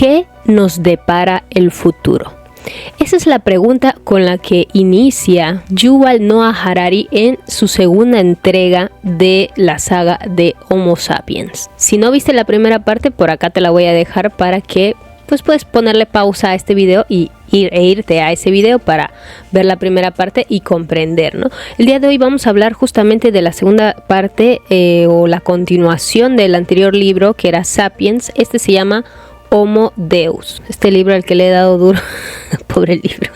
¿qué nos depara el futuro? Esa es la pregunta con la que inicia Yuval Noah Harari en su segunda entrega de la saga de Homo Sapiens. Si no viste la primera parte, por acá te la voy a dejar para que pues puedes ponerle pausa a este video y irte a ese video para ver la primera parte y comprender, ¿no? El día de hoy vamos a hablar justamente de la segunda parte o la continuación del anterior libro que era Sapiens. Este se llama Homo Deus, este libro al que le he dado duro. Pobre libro.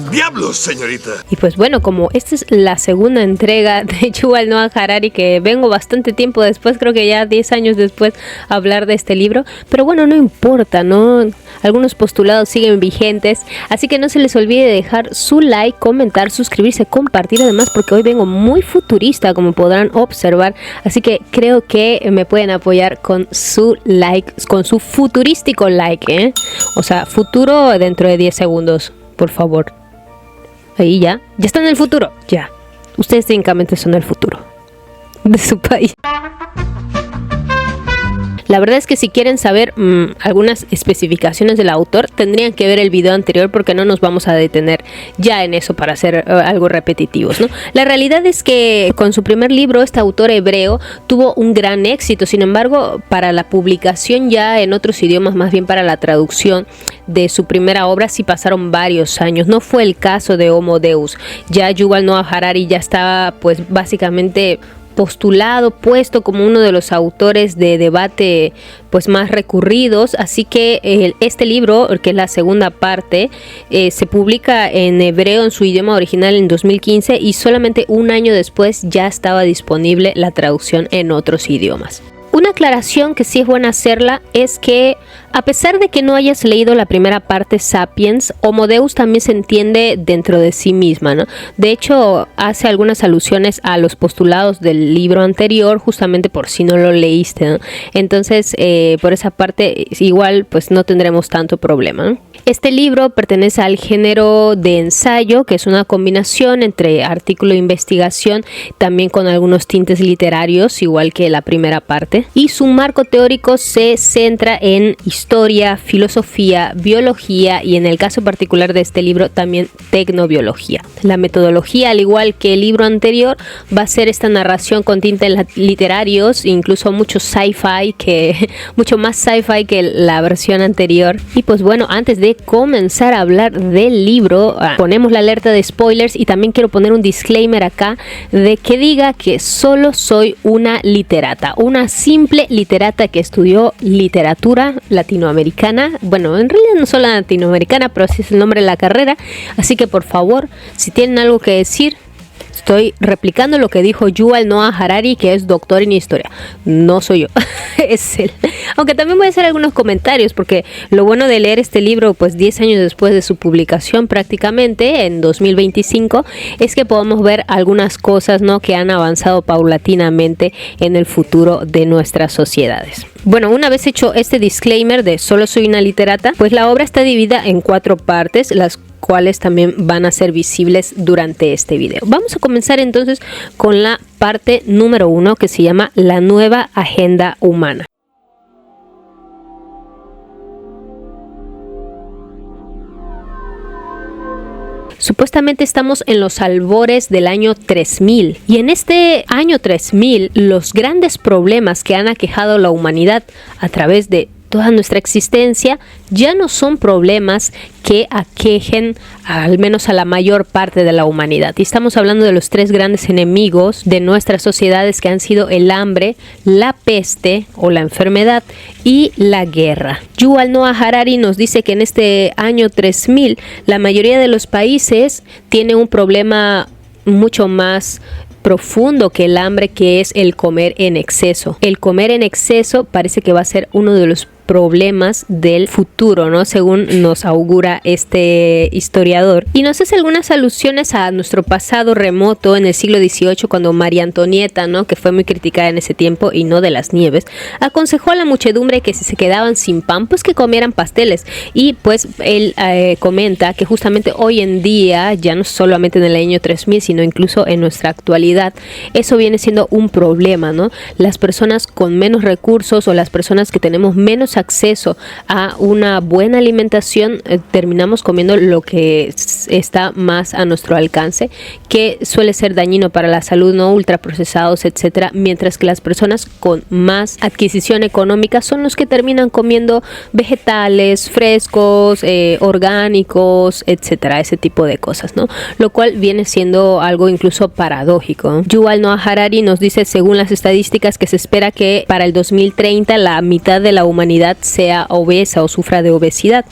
¡Diablos, señorita! Y pues bueno, como esta es la segunda entrega de Yuval Noah Harari, que vengo bastante tiempo después, creo que ya 10 años después, a hablar de este libro, pero bueno, no importa, ¿no? Algunos postulados siguen vigentes, así que no se les olvide dejar su like, comentar, suscribirse, compartir además, porque hoy vengo muy futurista, como podrán observar, así que creo que me pueden apoyar con su like, con su futurístico like, ¿eh? O sea, futuro dentro de 10 segundos, por favor. Ahí ya están en el futuro, ya. Ustedes técnicamente son el futuro de su país. La verdad es que si quieren saber algunas especificaciones del autor, tendrían que ver el video anterior porque no nos vamos a detener ya en eso para hacer algo repetitivos, ¿no? La realidad es que con su primer libro, este autor hebreo tuvo un gran éxito. Sin embargo, para la publicación ya en otros idiomas, más bien para la traducción de su primera obra, sí pasaron varios años. No fue el caso de Homo Deus. Ya Yuval Noah Harari ya estaba pues básicamente postulado, puesto como uno de los autores de debate pues más recurridos, así que este libro, que es la segunda parte, se publica en hebreo en su idioma original en 2015 y solamente un año después ya estaba disponible la traducción en otros idiomas. Una aclaración que sí es buena hacerla es que a pesar de que no hayas leído la primera parte Sapiens, Homo Deus también se entiende dentro de sí misma, ¿no? De hecho, hace algunas alusiones a los postulados del libro anterior, justamente por si no lo leíste, ¿no? Entonces, por esa parte, igual pues no tendremos tanto problema, ¿no? Este libro pertenece al género de ensayo, que es una combinación entre artículo de investigación, también con algunos tintes literarios, igual que la primera parte. Y su marco teórico se centra en historia, filosofía, biología y en el caso particular de este libro también tecnobiología. La metodología, al igual que el libro anterior, va a ser esta narración con tintes literarios, incluso mucho mucho más sci-fi que la versión anterior. Y pues bueno, antes de comenzar a hablar del libro, ponemos la alerta de spoilers y también quiero poner un disclaimer acá de que diga que solo soy una literata, una simple literata que estudió literatura latinoamericana. Bueno, en realidad no solo latinoamericana, pero así es el nombre de la carrera, así que por favor, si tienen algo que decir, estoy replicando lo que dijo Yuval Noah Harari, que es doctor en historia. No soy yo, es él. Aunque también voy a hacer algunos comentarios, porque lo bueno de leer este libro, pues 10 años después de su publicación prácticamente, en 2025, es que podemos ver algunas cosas, ¿no?, que han avanzado paulatinamente en el futuro de nuestras sociedades. Bueno, una vez hecho este disclaimer de solo soy una literata, pues la obra está dividida en 4 partes, las cuales también van a ser visibles durante este video. Vamos a comenzar entonces con la parte número 1, que se llama La nueva agenda humana. Supuestamente estamos en los albores del año 3000 y en este año 3000 los grandes problemas que han aquejado a la humanidad a través de toda nuestra existencia ya no son problemas que aquejen al menos a la mayor parte de la humanidad. Y estamos hablando de los 3 grandes enemigos de nuestras sociedades, que han sido el hambre, la peste o la enfermedad y la guerra. Yuval Noah Harari nos dice que en este año 3000 la mayoría de los países tiene un problema mucho más profundo que el hambre, que es el comer en exceso. El comer en exceso parece que va a ser uno de los problemas del futuro, ¿no?, según nos augura este historiador, y nos hace algunas alusiones a nuestro pasado remoto en el siglo XVIII, cuando María Antonieta, ¿no?, que fue muy criticada en ese tiempo y no de las nieves, aconsejó a la muchedumbre que si se quedaban sin pan, pues que comieran pasteles. Y pues él comenta que justamente hoy en día, ya no solamente en el año 3000, sino incluso en nuestra actualidad, eso viene siendo un problema, ¿no? Las personas con menos recursos o las personas que tenemos menos tenemos acceso a una buena alimentación, terminamos comiendo lo que está más a nuestro alcance, que suele ser dañino para la salud, no ultraprocesados, etcétera, mientras que las personas con más adquisición económica son los que terminan comiendo vegetales frescos, orgánicos, etcétera, ese tipo de cosas, ¿no? Lo cual viene siendo algo incluso paradójico. Yuval Noah Harari nos dice, según las estadísticas, que se espera que para el 2030 la mitad de la humanidad sea obesa o sufra de obesidad.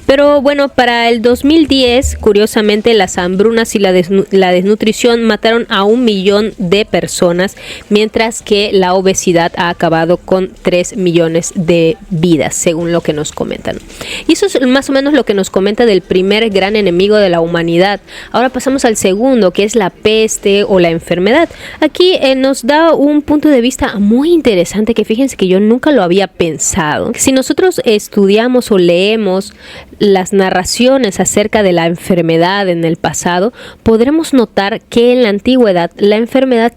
Pero bueno, para el 2010, curiosamente, las hambrunas y la desnutrición mataron a 1 millón de personas, mientras que la obesidad ha acabado con 3 millones de vidas, según lo que nos comentan. Y eso es más o menos lo que nos comenta del primer gran enemigo de la humanidad. Ahora pasamos al segundo, que es la peste o la enfermedad. Aquí nos da un punto de vista muy interesante que fíjense que yo nunca lo había pensado. Si nosotros estudiamos o leemos las narraciones acerca de la enfermedad en el pasado, podremos notar que en la antigüedad la enfermedad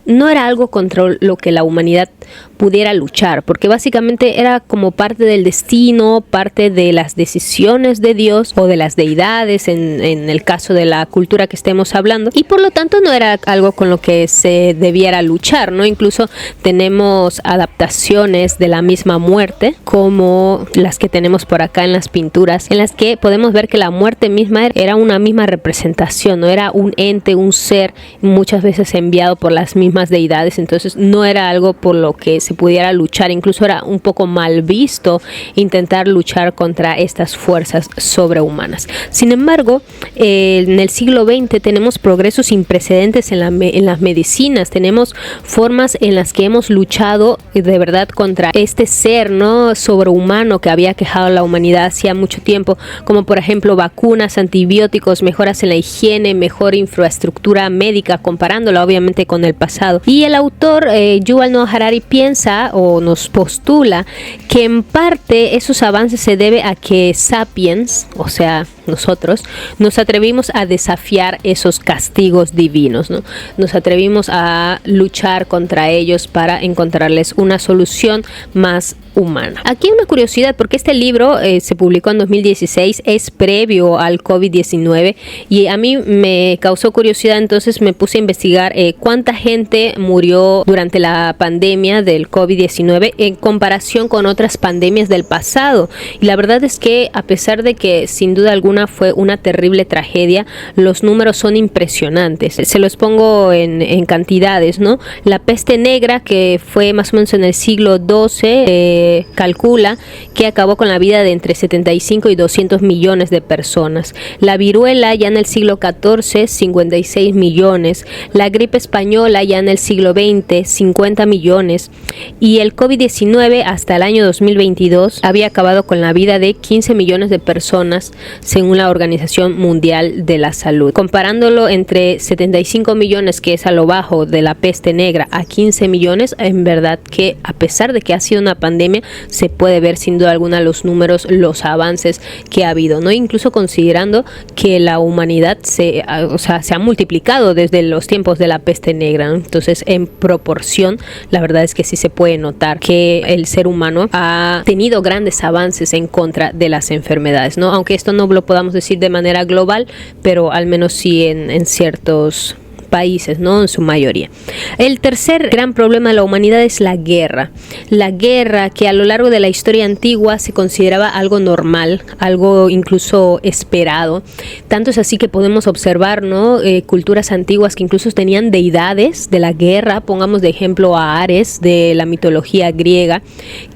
no era algo contra lo que la humanidad pudiera luchar, porque básicamente era como parte del destino, parte de las decisiones de Dios o de las deidades en el caso de la cultura que estemos hablando, y por lo tanto no era algo con lo que se debiera luchar, ¿no? Incluso tenemos adaptaciones de la misma muerte, como las que tenemos por acá en las pinturas, en las que podemos ver que la muerte misma era una misma representación, no era un ente, un ser, muchas veces enviado por las mismas deidades, entonces no era algo por lo que se pudiera luchar, incluso era un poco mal visto intentar luchar contra estas fuerzas sobrehumanas. Sin embargo, en el siglo XX tenemos progresos sin precedentes en las medicinas, tenemos formas en las que hemos luchado de verdad contra este ser, ¿no?, sobrehumano que había quejado a la humanidad hacía mucho tiempo, como por ejemplo vacunas, antibióticos, mejoras en la higiene, mejor infraestructura médica, comparándola obviamente con el pasado. Y el autor Yuval Noah Harari piensa o nos postula que en parte esos avances se debe a que Sapiens, o sea, nosotros, nos atrevimos a desafiar esos castigos divinos, ¿no? Nos atrevimos a luchar contra ellos para encontrarles una solución más humana. Aquí hay una curiosidad, porque este libro se publicó en 2016, es previo al COVID-19, y a mí me causó curiosidad, entonces me puse a investigar cuánta gente murió durante la pandemia del COVID-19 en comparación con otras pandemias del pasado. Y la verdad es que, a pesar de que sin duda alguna fue una terrible tragedia, los números son impresionantes. Se los pongo en cantidades, ¿no? La peste negra, que fue más o menos en el siglo XII, calcula que acabó con la vida de entre 75 y 200 millones de personas. La viruela ya en el siglo XIV, 56 millones. La gripe española ya en el siglo XX, 50 millones. Y el COVID-19 hasta el año 2022 había acabado con la vida de 15 millones de personas, según la Organización Mundial de la Salud. Comparándolo entre 75 millones, que es a lo bajo de la peste negra, a 15 millones, en verdad que a pesar de que ha sido una pandemia, se puede ver sin duda alguna los números, los avances que ha habido, ¿no? Incluso considerando que la humanidad se ha multiplicado desde los tiempos de la peste negra, ¿no? Entonces, en proporción, la verdad es que sí se puede notar que el ser humano ha tenido grandes avances en contra de las enfermedades, ¿no? Aunque esto no lo podamos decir de manera global, pero al menos sí en ciertos países, ¿no?, en su mayoría. El tercer gran problema de la humanidad es la guerra. La guerra, que a lo largo de la historia antigua se consideraba algo normal, algo incluso esperado. Tanto es así que podemos observar, ¿no?, culturas antiguas que incluso tenían deidades de la guerra. Pongamos de ejemplo a Ares de la mitología griega,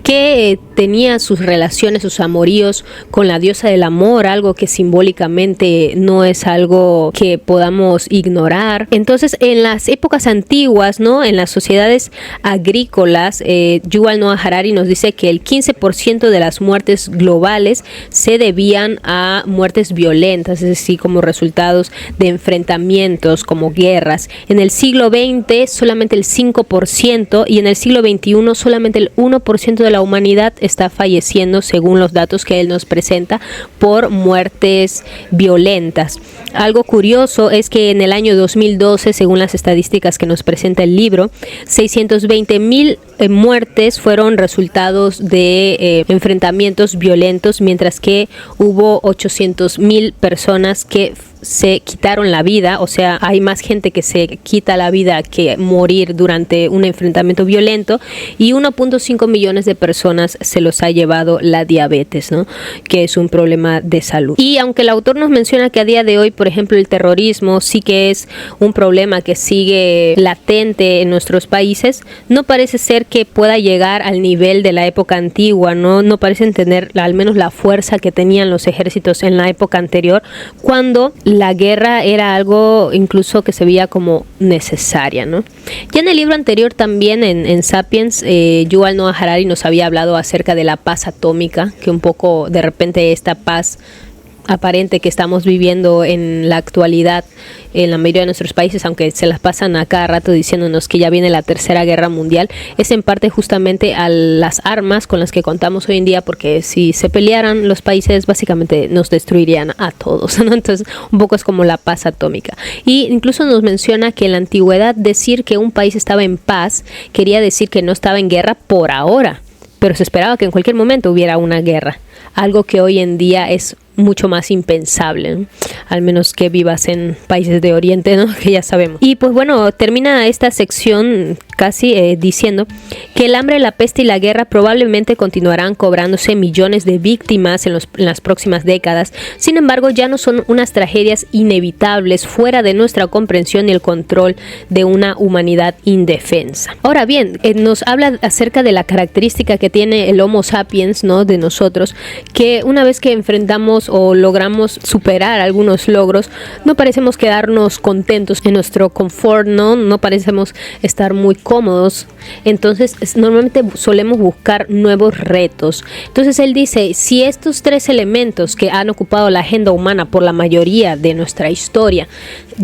que tenía sus relaciones, sus amoríos con la diosa del amor, algo que simbólicamente no es algo que podamos ignorar. Entonces, en las épocas antiguas, ¿no?, en las sociedades agrícolas, Yuval Noah Harari nos dice que el 15% de las muertes globales se debían a muertes violentas, es decir, como resultados de enfrentamientos, como guerras. En el siglo XX, solamente el 5%, y en el siglo XXI, solamente el 1% de de la humanidad está falleciendo, según los datos que él nos presenta, por muertes violentas. Algo curioso es que en el año 2012, según las estadísticas que nos presenta el libro, 620,000 muertes fueron resultados de enfrentamientos violentos, mientras que hubo 800,000 personas que se quitaron la vida. O sea, hay más gente que se quita la vida que morir durante un enfrentamiento violento, y 1.5 millones de personas se los ha llevado la diabetes, ¿no? Que es un problema de salud. Y aunque el autor nos menciona que a día de hoy, por ejemplo, el terrorismo sí que es un problema que sigue latente en nuestros países, no parece ser que pueda llegar al nivel de la época antigua, no parecen tener al menos la fuerza que tenían los ejércitos en la época anterior, cuando la guerra era algo incluso que se veía como necesaria, ¿no? Ya en el libro anterior también, en Sapiens, Yuval Noah Harari nos había hablado acerca de la paz atómica, que un poco de repente esta paz aparente que estamos viviendo en la actualidad en la mayoría de nuestros países, aunque se las pasan a cada rato diciéndonos que ya viene la tercera guerra mundial, es en parte justamente a las armas con las que contamos hoy en día, porque si se pelearan los países básicamente nos destruirían a todos, ¿no? Entonces un poco es como la paz atómica. Y incluso nos menciona que en la antigüedad decir que un país estaba en paz quería decir que no estaba en guerra por ahora, pero se esperaba que en cualquier momento hubiera una guerra, algo que hoy en día es mucho más impensable, ¿no? Al menos que vivas en países de Oriente, ¿no? Que ya sabemos. Y pues bueno, termina esta sección casi diciendo que el hambre, la peste y la guerra probablemente continuarán cobrándose millones de víctimas en las próximas décadas. Sin embargo, ya no son unas tragedias inevitables fuera de nuestra comprensión y el control de una humanidad indefensa. Ahora bien, nos habla acerca de la característica que tiene el Homo sapiens, ¿no? De nosotros, que una vez que enfrentamos o logramos superar algunos logros, no parecemos quedarnos contentos en nuestro confort, no parecemos estar muy cómodos. Entonces normalmente solemos buscar nuevos retos. Entonces él dice, si estos tres elementos que han ocupado la agenda humana por la mayoría de nuestra historia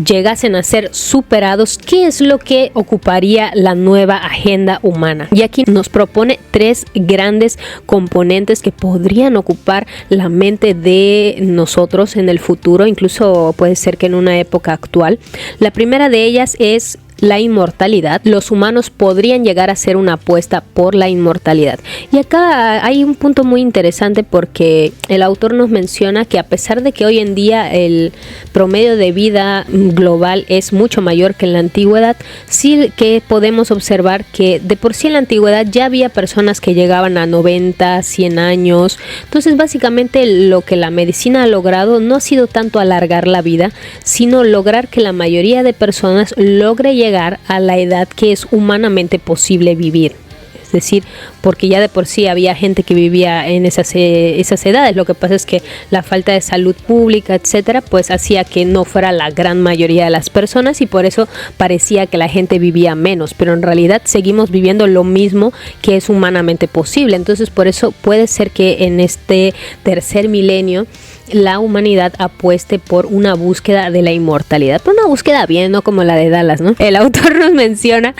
llegasen a ser superados, ¿qué es lo que ocuparía la nueva agenda humana? Y aquí nos propone tres grandes componentes que podrían ocupar la mente de nosotros en el futuro, incluso puede ser que en una época actual. La primera de ellas es la inmortalidad. Los humanos podrían llegar a hacer una apuesta por la inmortalidad. Y acá hay un punto muy interesante, porque el autor nos menciona que a pesar de que hoy en día el promedio de vida global es mucho mayor que en la antigüedad, sí que podemos observar que de por sí en la antigüedad ya había personas que llegaban a 90, 100 años. Entonces básicamente lo que la medicina ha logrado no ha sido tanto alargar la vida, sino lograr que la mayoría de personas logre llegar a la edad que es humanamente posible vivir. Es decir, porque ya de por sí había gente que vivía en esas edades. Lo que pasa es que la falta de salud pública, etcétera, pues hacía que no fuera la gran mayoría de las personas, y por eso parecía que la gente vivía menos, pero en realidad seguimos viviendo lo mismo que es humanamente posible. Entonces por eso puede ser que en este tercer milenio la humanidad apueste por una búsqueda de la inmortalidad, pero una búsqueda bien, no como la de Dallas, ¿no? El autor nos menciona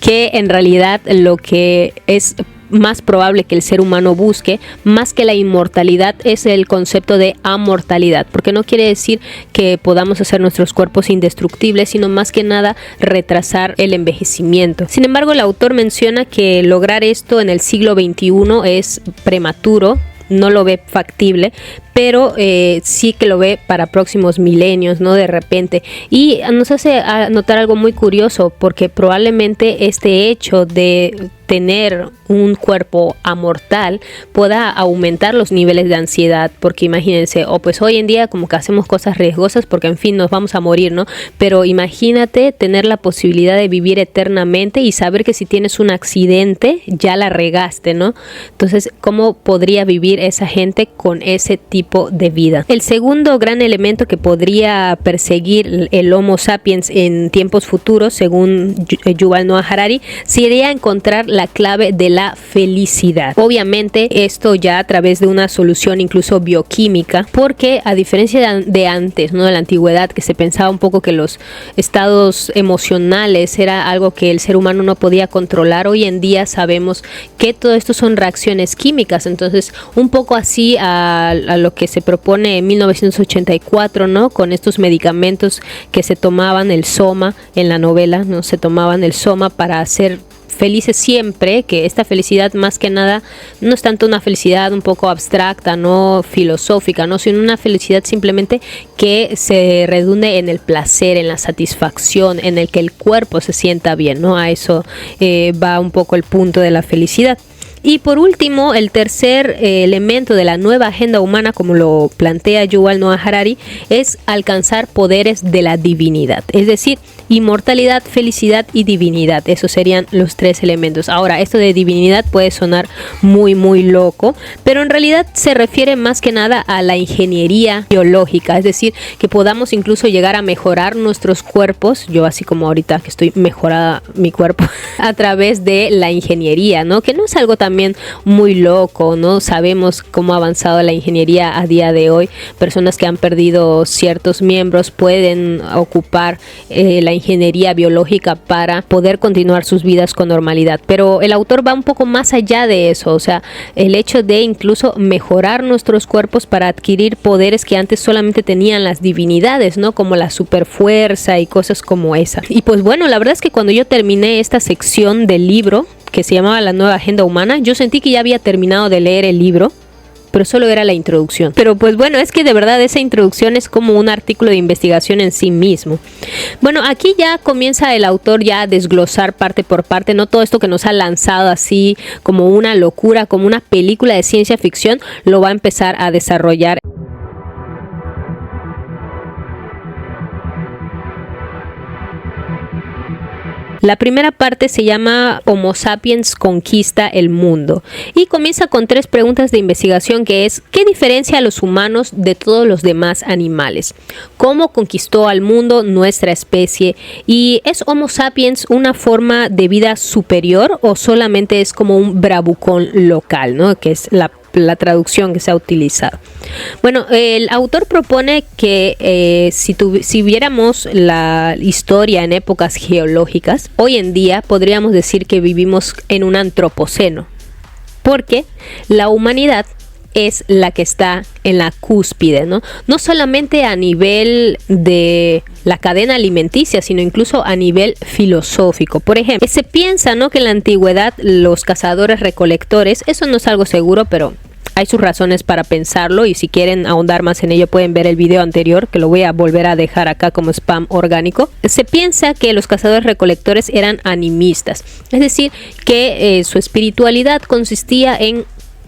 que en realidad lo que es más probable que el ser humano busque, más que la inmortalidad, es el concepto de amortalidad, porque no quiere decir que podamos hacer nuestros cuerpos indestructibles, sino más que nada retrasar el envejecimiento. Sin embargo, el autor menciona que lograr esto en el siglo XXI es prematuro, no lo ve factible, pero sí que lo ve para próximos milenios, ¿no? De repente. Y nos hace notar algo muy curioso, porque probablemente este hecho de tener un cuerpo amortal pueda aumentar los niveles de ansiedad, porque imagínense, pues hoy en día como que hacemos cosas riesgosas porque en fin nos vamos a morir, ¿no? Pero imagínate tener la posibilidad de vivir eternamente y saber que si tienes un accidente ya la regaste, ¿no? Entonces, ¿cómo podría vivir esa gente con ese tipo tipo de vida. El segundo gran elemento que podría perseguir el Homo sapiens en tiempos futuros, según Yuval Noah Harari, sería encontrar la clave de la felicidad. Obviamente esto ya a través de una solución incluso bioquímica, porque a diferencia de antes, ¿no?, de la antigüedad, que se pensaba un poco que los estados emocionales era algo que el ser humano no podía controlar, hoy en día sabemos que todo esto son reacciones químicas. Entonces un poco así a lo que se propone en 1984, ¿no?, con estos medicamentos que se tomaban, el Soma en la novela, ¿no?, se tomaban el Soma para hacer felices siempre, que esta felicidad más que nada no es tanto una felicidad un poco abstracta, no filosófica, no, sino una felicidad simplemente que se redunde en el placer, en la satisfacción, en el que el cuerpo se sienta bien, ¿no? A eso va un poco el punto de la felicidad. Y por último, el tercer elemento de la nueva agenda humana, como lo plantea Yuval Noah Harari, es alcanzar poderes de la divinidad, es decir, inmortalidad, felicidad y divinidad. Esos serían los tres elementos. Ahora, esto de divinidad puede sonar muy loco, pero en realidad se refiere más que nada a la ingeniería biológica, es decir, que podamos incluso llegar a mejorar nuestros cuerpos, yo así como ahorita que estoy mejorada mi cuerpo, a través de la ingeniería, ¿no? Que no es algo también muy loco, ¿no? Sabemos cómo ha avanzado la ingeniería a día de hoy. Personas que han perdido ciertos miembros pueden ocupar la ingeniería biológica para poder continuar sus vidas con normalidad. Pero el autor va un poco más allá de eso, o sea, el hecho de incluso mejorar nuestros cuerpos para adquirir poderes que antes solamente tenían las divinidades, ¿no? Como la superfuerza y cosas como esa. Y pues bueno, la verdad es que cuando yo terminé esta sección del libro, que se llamaba La Nueva Agenda Humana, yo sentí que ya había terminado de leer el libro, pero solo era la introducción. Pero pues bueno, es que de verdad esa introducción es como un artículo de investigación en sí mismo. Bueno, aquí ya comienza el autor ya a desglosar parte por parte, no todo esto que nos ha lanzado así como una locura, como una película de ciencia ficción, lo va a empezar a desarrollar. La primera parte se llama Homo sapiens conquista el mundo y comienza con 3 preguntas de investigación, que es: ¿qué diferencia a los humanos de todos los demás animales? ¿Cómo conquistó al mundo nuestra especie? ¿Y es Homo sapiens una forma de vida superior o solamente es como un bravucón local, ¿no?, que es la traducción que se ha utilizado? Bueno, el autor propone que si viéramos la historia en épocas geológicas, hoy en día podríamos decir que vivimos en un antropoceno, porque la humanidad es la que está en la cúspide, ¿no? No solamente a nivel de la cadena alimenticia, sino incluso a nivel filosófico. Por ejemplo, se piensa, ¿no?, que en la antigüedad los cazadores recolectores, eso no es algo seguro, pero hay sus razones para pensarlo, y si quieren ahondar más en ello pueden ver el video anterior, que lo voy a volver a dejar acá como spam orgánico. Se piensa que los cazadores recolectores eran animistas, es decir, que su espiritualidad consistía en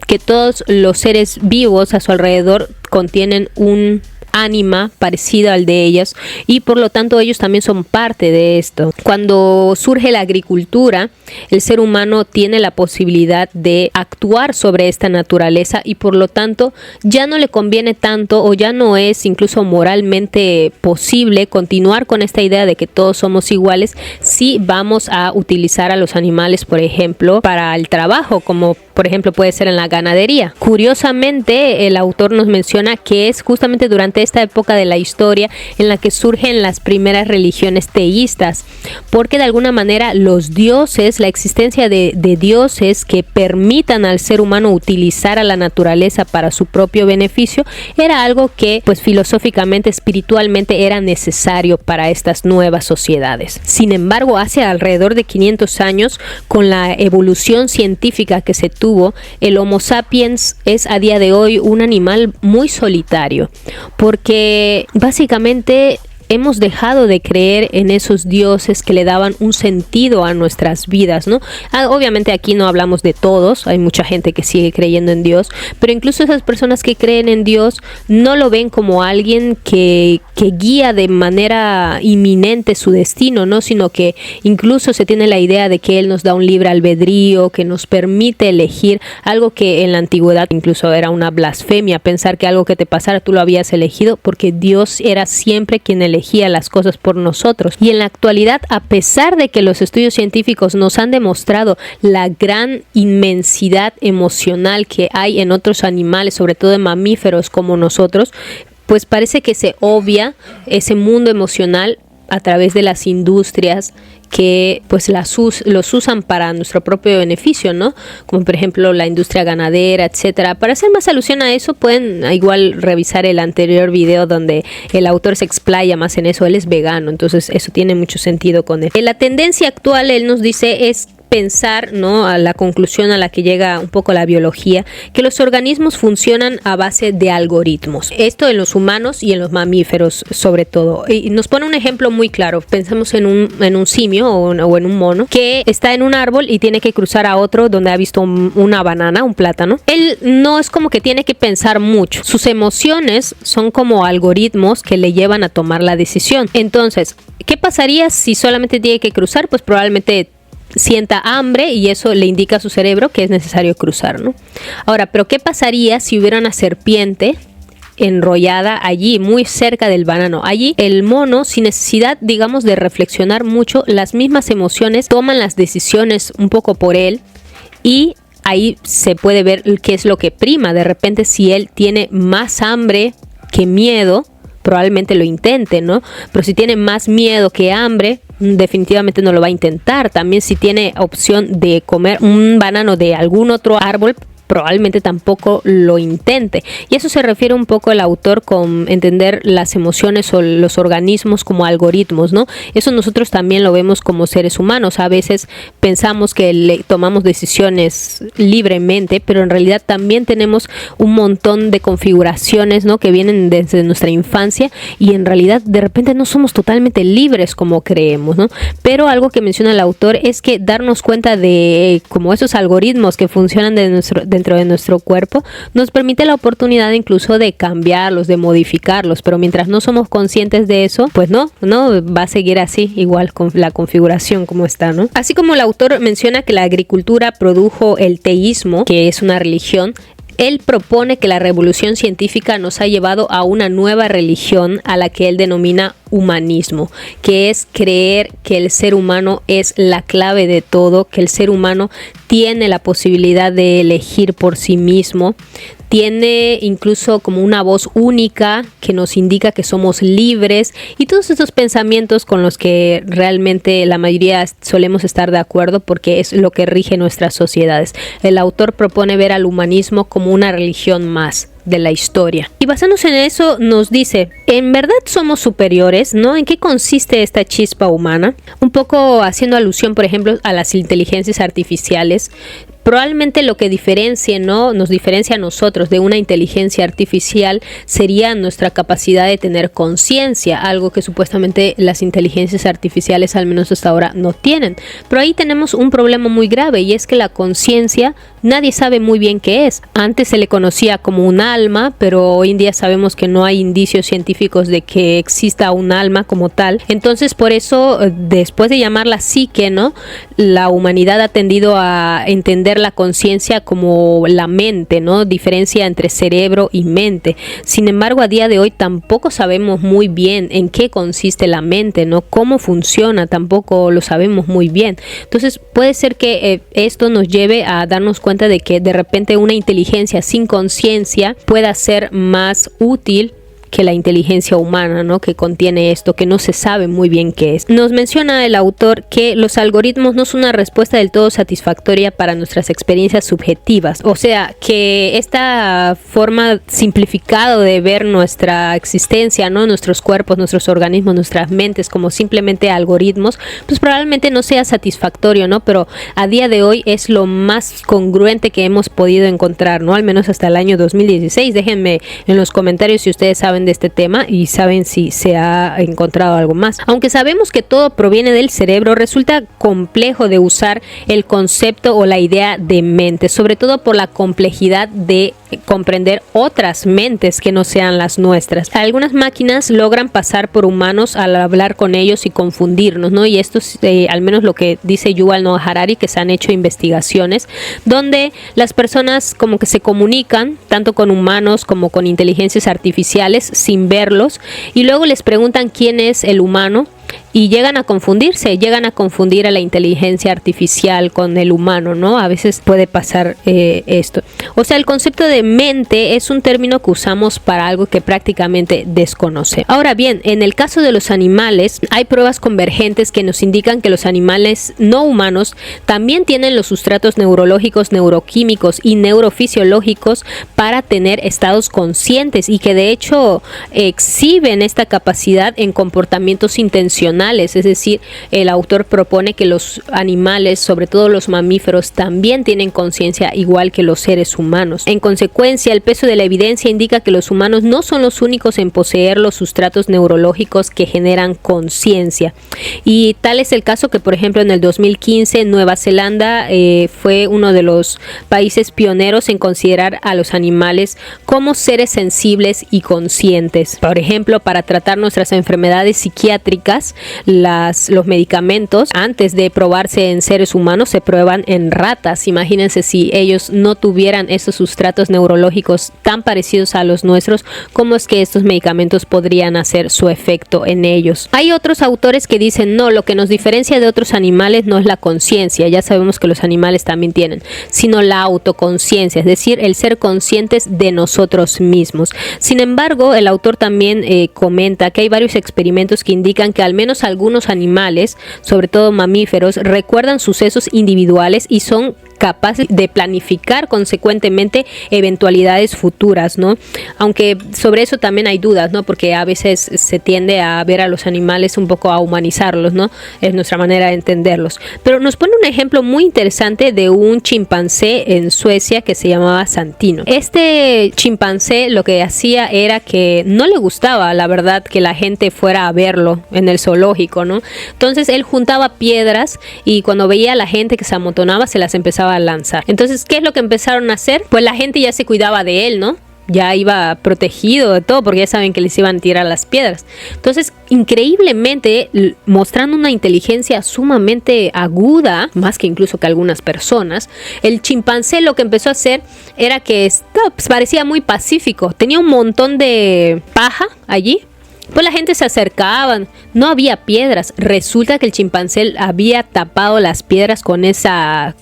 que todos los seres vivos a su alrededor contienen un ánima parecida al de ellas, y por lo tanto ellos también son parte de esto. Cuando surge la agricultura, el ser humano tiene la posibilidad de actuar sobre esta naturaleza, y por lo tanto ya no le conviene tanto, o ya no es incluso moralmente posible continuar con esta idea de que todos somos iguales si vamos a utilizar a los animales, por ejemplo, para el trabajo, como por ejemplo puede ser en la ganadería. Curiosamente, el autor nos menciona que es justamente durante esta época de la historia en la que surgen las primeras religiones teístas, porque de alguna manera los dioses, la existencia de dioses que permitan al ser humano utilizar a la naturaleza para su propio beneficio, era algo que pues filosóficamente, espiritualmente era necesario para estas nuevas sociedades. Sin embargo, hace alrededor de 500 años, con la evolución científica que se tuvo, el Homo sapiens es a día de hoy un animal muy solitario, porque básicamente hemos dejado de creer en esos dioses que le daban un sentido a nuestras vidas, ¿no? Obviamente aquí no hablamos de todos, hay mucha gente que sigue creyendo en Dios, pero incluso esas personas que creen en Dios no lo ven como alguien que guía de manera inminente su destino, ¿no? Sino que incluso se tiene la idea de que Él nos da un libre albedrío, que nos permite elegir algo que en la antigüedad incluso era una blasfemia, pensar que algo que te pasara tú lo habías elegido, porque Dios era siempre quien elegía las cosas por nosotros. Y en la actualidad, a pesar de que los estudios científicos nos han demostrado la gran inmensidad emocional que hay en otros animales, sobre todo en mamíferos como nosotros, pues parece que se obvia ese mundo emocional a través de las industrias que pues los usan para nuestro propio beneficio, ¿no? Como por ejemplo la industria ganadera, etcétera. Para hacer más alusión a eso, pueden igual revisar el anterior video donde el autor se explaya más en eso. Él es vegano, entonces eso tiene mucho sentido con él. La tendencia actual, él nos dice, es pensar, ¿no?, a la conclusión a la que llega un poco la biología, que los organismos funcionan a base de algoritmos. Esto en los humanos y en los mamíferos sobre todo. Y nos pone un ejemplo muy claro. Pensamos en un simio o en un mono que está en un árbol y tiene que cruzar a otro donde ha visto una banana, un plátano. Él no es como que tiene que pensar mucho. Sus emociones son como algoritmos que le llevan a tomar la decisión. Entonces, ¿qué pasaría si solamente tiene que cruzar? Pues probablemente sienta hambre y eso le indica a su cerebro que es necesario cruzar, ¿no? Ahora, ¿pero qué pasaría si hubiera una serpiente enrollada allí, muy cerca del banano? Allí el mono, sin necesidad, digamos, de reflexionar mucho, las mismas emociones toman las decisiones un poco por él y ahí se puede ver qué es lo que prima. De repente, si él tiene más hambre que miedo, probablemente lo intente, ¿no? Pero si tiene más miedo que hambre, definitivamente no lo va a intentar. También si tiene opción de comer un banano de algún otro árbol, probablemente tampoco lo intente. Y eso se refiere un poco el autor con entender las emociones o los organismos como algoritmos, ¿no? Eso nosotros también lo vemos como seres humanos. A veces pensamos que tomamos decisiones libremente, pero en realidad también tenemos un montón de configuraciones, ¿no?, que vienen desde nuestra infancia y en realidad de repente no somos totalmente libres como creemos, ¿no? Pero algo que menciona el autor es que darnos cuenta de como esos algoritmos que funcionan dentro de nuestro cuerpo nos permite la oportunidad incluso de cambiarlos, de modificarlos, pero mientras no somos conscientes de eso, pues no va a seguir así, igual con la configuración como está, ¿no? Así como el autor menciona que la agricultura produjo el teísmo, que es una religión, él propone que la revolución científica nos ha llevado a una nueva religión a la que él denomina humanismo, que es creer que el ser humano es la clave de todo, que el ser humano tiene la posibilidad de elegir por sí mismo, tiene incluso como una voz única que nos indica que somos libres y todos estos pensamientos con los que realmente la mayoría solemos estar de acuerdo porque es lo que rige nuestras sociedades. El autor propone ver al humanismo como una religión más de la historia. Y basándose en eso nos dice, ¿en verdad somos superiores, no? ¿En qué consiste esta chispa humana? Un poco haciendo alusión, por ejemplo, a las inteligencias artificiales. Probablemente lo que nos diferencia a nosotros de una inteligencia artificial sería nuestra capacidad de tener conciencia, algo que supuestamente las inteligencias artificiales, al menos hasta ahora, no tienen. Pero ahí tenemos un problema muy grave y es que la conciencia nadie sabe muy bien qué es. Antes se le conocía como un alma, pero hoy en día sabemos que no hay indicios científicos de que exista un alma como tal. Entonces, por eso, después de llamarla psique, ¿no?, la humanidad ha tendido a entender la conciencia como la mente, ¿no? Diferencia entre cerebro y mente. Sin embargo, a día de hoy tampoco sabemos muy bien en qué consiste la mente, ¿no? Cómo funciona, tampoco lo sabemos muy bien. Entonces, puede ser que esto nos lleve a darnos cuenta de que de repente una inteligencia sin conciencia pueda ser más útil que la inteligencia humana, ¿no?, que contiene esto, que no se sabe muy bien qué es. Nos menciona el autor que los algoritmos no son una respuesta del todo satisfactoria para nuestras experiencias subjetivas. O sea, que esta forma simplificada de ver nuestra existencia, ¿no?, nuestros cuerpos, nuestros organismos, nuestras mentes como simplemente algoritmos, pues probablemente no sea satisfactorio, ¿no? Pero a día de hoy es lo más congruente que hemos podido encontrar, ¿no? Al menos hasta el año 2016. Déjenme en los comentarios si ustedes saben de este tema y saben si se ha encontrado algo más. Aunque sabemos que todo proviene del cerebro, resulta complejo de usar el concepto o la idea de mente, sobre todo por la complejidad de comprender otras mentes que no sean las nuestras. Algunas máquinas logran pasar por humanos al hablar con ellos y confundirnos, ¿no? Y esto es al menos lo que dice Yuval Noah Harari, que se han hecho investigaciones donde las personas como que se comunican tanto con humanos como con inteligencias artificiales sin verlos, y luego les preguntan quién es el humano y llegan a confundirse, llegan a confundir a la inteligencia artificial con el humano, ¿no? A veces puede pasar esto. O sea, el concepto de mente es un término que usamos para algo que prácticamente desconoce. Ahora bien, en el caso de los animales, hay pruebas convergentes que nos indican que los animales no humanos también tienen los sustratos neurológicos, neuroquímicos y neurofisiológicos para tener estados conscientes, y que de hecho exhiben esta capacidad en comportamientos intencionales. Es decir, el autor propone que los animales, sobre todo los mamíferos, también tienen conciencia igual que los seres humanos. En consecuencia, el peso de la evidencia indica que los humanos no son los únicos en poseer los sustratos neurológicos que generan conciencia. Y tal es el caso que, por ejemplo, en el 2015 Nueva Zelanda fue uno de los países pioneros en considerar a los animales como seres sensibles y conscientes. Por ejemplo, para tratar nuestras enfermedades psiquiátricas, los medicamentos, antes de probarse en seres humanos, se prueban en ratas. Imagínense si ellos no tuvieran esos sustratos neurológicos tan parecidos a los nuestros, ¿cómo es que estos medicamentos podrían hacer su efecto en ellos? Hay otros autores que dicen, no, lo que nos diferencia de otros animales no es la conciencia, ya sabemos que los animales también tienen, sino la autoconciencia, es decir, el ser conscientes de nosotros mismos. Sin embargo, el autor también comenta que hay varios experimentos que indican que al menos algunos animales, sobre todo mamíferos, recuerdan sucesos individuales y son capaces de planificar consecuentemente eventualidades futuras, ¿no? Aunque sobre eso también hay dudas, ¿no? Porque a veces se tiende a ver a los animales un poco a humanizarlos, ¿no? Es nuestra manera de entenderlos. Pero nos pone un ejemplo muy interesante de un chimpancé en Suecia que se llamaba Santino. Este chimpancé lo que hacía era que no le gustaba, la verdad, que la gente fuera a verlo en el zoológico, ¿no? Entonces él juntaba piedras y cuando veía a la gente que se amontonaba, se las empezaba a lanzar. Entonces, ¿qué es lo que empezaron a hacer? Pues la gente ya se cuidaba de él, ¿no? Ya iba protegido de todo porque ya saben que les iban a tirar las piedras. Entonces, increíblemente, mostrando una inteligencia sumamente aguda, más que incluso que algunas personas, el chimpancé lo que empezó a hacer era que pues, parecía muy pacífico. Tenía un montón de paja allí. Pues la gente se acercaban, no había piedras. Resulta que el chimpancé había tapado las piedras con esa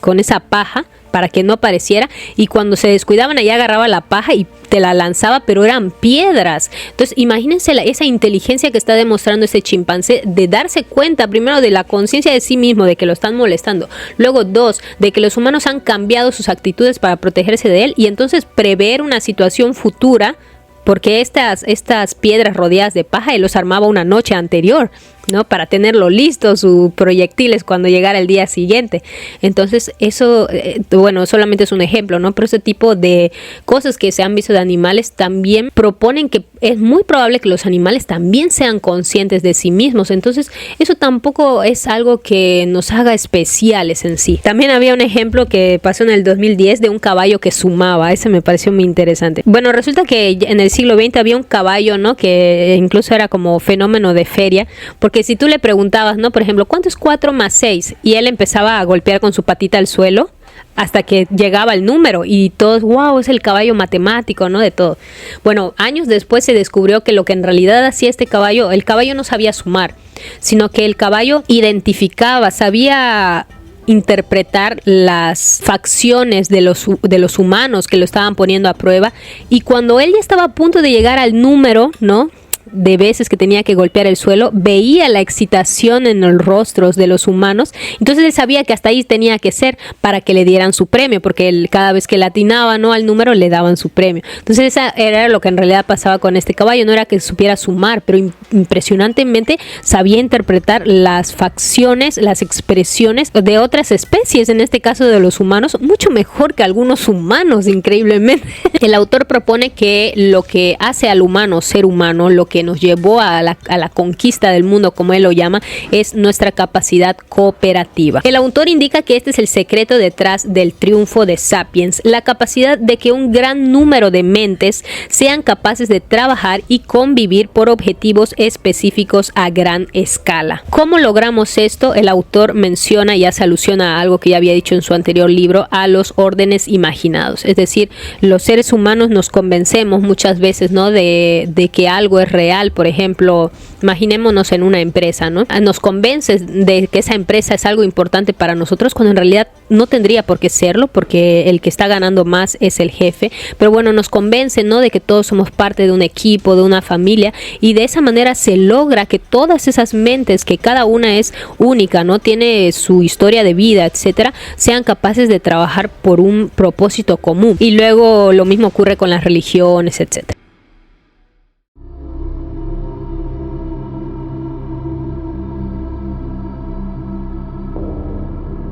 paja para que no apareciera, y cuando se descuidaban allá agarraba la paja y te la lanzaba, pero eran piedras. Entonces imagínense esa inteligencia que está demostrando ese chimpancé de darse cuenta primero de la conciencia de sí mismo, de que lo están molestando, luego dos, de que los humanos han cambiado sus actitudes para protegerse de él, y entonces prever una situación futura, porque estas piedras rodeadas de paja él los armaba una noche anterior, ¿no? Para tenerlo listo, sus proyectiles cuando llegara el día siguiente. Entonces eso, bueno, solamente es un ejemplo, ¿no? Pero ese tipo de cosas que se han visto de animales también proponen que es muy probable que los animales también sean conscientes de sí mismos. Entonces eso tampoco es algo que nos haga especiales en sí. También había un ejemplo que pasó en el 2010 de un caballo que sumaba. Ese me pareció muy interesante. Bueno, resulta que en el siglo XX había un caballo, ¿no? Que incluso era como fenómeno de feria, porque si tú le preguntabas, ¿no? Por ejemplo, ¿cuánto es 4 más 6? Y él empezaba a golpear con su patita el suelo hasta que llegaba el número y todos, wow, es el caballo matemático, ¿no? De todo. Bueno, años después se descubrió que lo que en realidad hacía el caballo no sabía sumar, sino que el caballo identificaba, sabía interpretar las facciones de los humanos que lo estaban poniendo a prueba, y cuando él ya estaba a punto de llegar al número, ¿no? de veces que tenía que golpear el suelo, veía la excitación en los rostros de los humanos, entonces él sabía que hasta ahí tenía que ser para que le dieran su premio, porque él, cada vez que le atinaba, ¿no?, al número, le daban su premio. Entonces esa era lo que en realidad pasaba con este caballo, no era que supiera sumar, pero impresionantemente sabía interpretar las facciones, las expresiones de otras especies, en este caso de los humanos, mucho mejor que algunos humanos, increíblemente. El autor propone que lo que hace al humano ser humano, lo que nos llevó a la conquista del mundo, como él lo llama, es nuestra capacidad cooperativa. El autor indica que este es el secreto detrás del triunfo de Sapiens, la capacidad de que un gran número de mentes sean capaces de trabajar y convivir por objetivos específicos a gran escala. ¿Cómo logramos esto? El autor menciona y hace alusión a algo que ya había dicho en su anterior libro, a los órdenes imaginados. Es decir, los seres humanos nos convencemos muchas veces, ¿no?, de que algo es real. Por ejemplo, imaginémonos en una empresa, ¿no? Nos convence de que esa empresa es algo importante para nosotros, cuando en realidad no tendría por qué serlo, porque el que está ganando más es el jefe. Pero bueno, nos convence, ¿no?, de que todos somos parte de un equipo, de una familia, y de esa manera se logra que todas esas mentes, que cada una es única, ¿no?, tiene su historia de vida, etcétera, sean capaces de trabajar por un propósito común. Y luego lo mismo ocurre con las religiones, etcétera.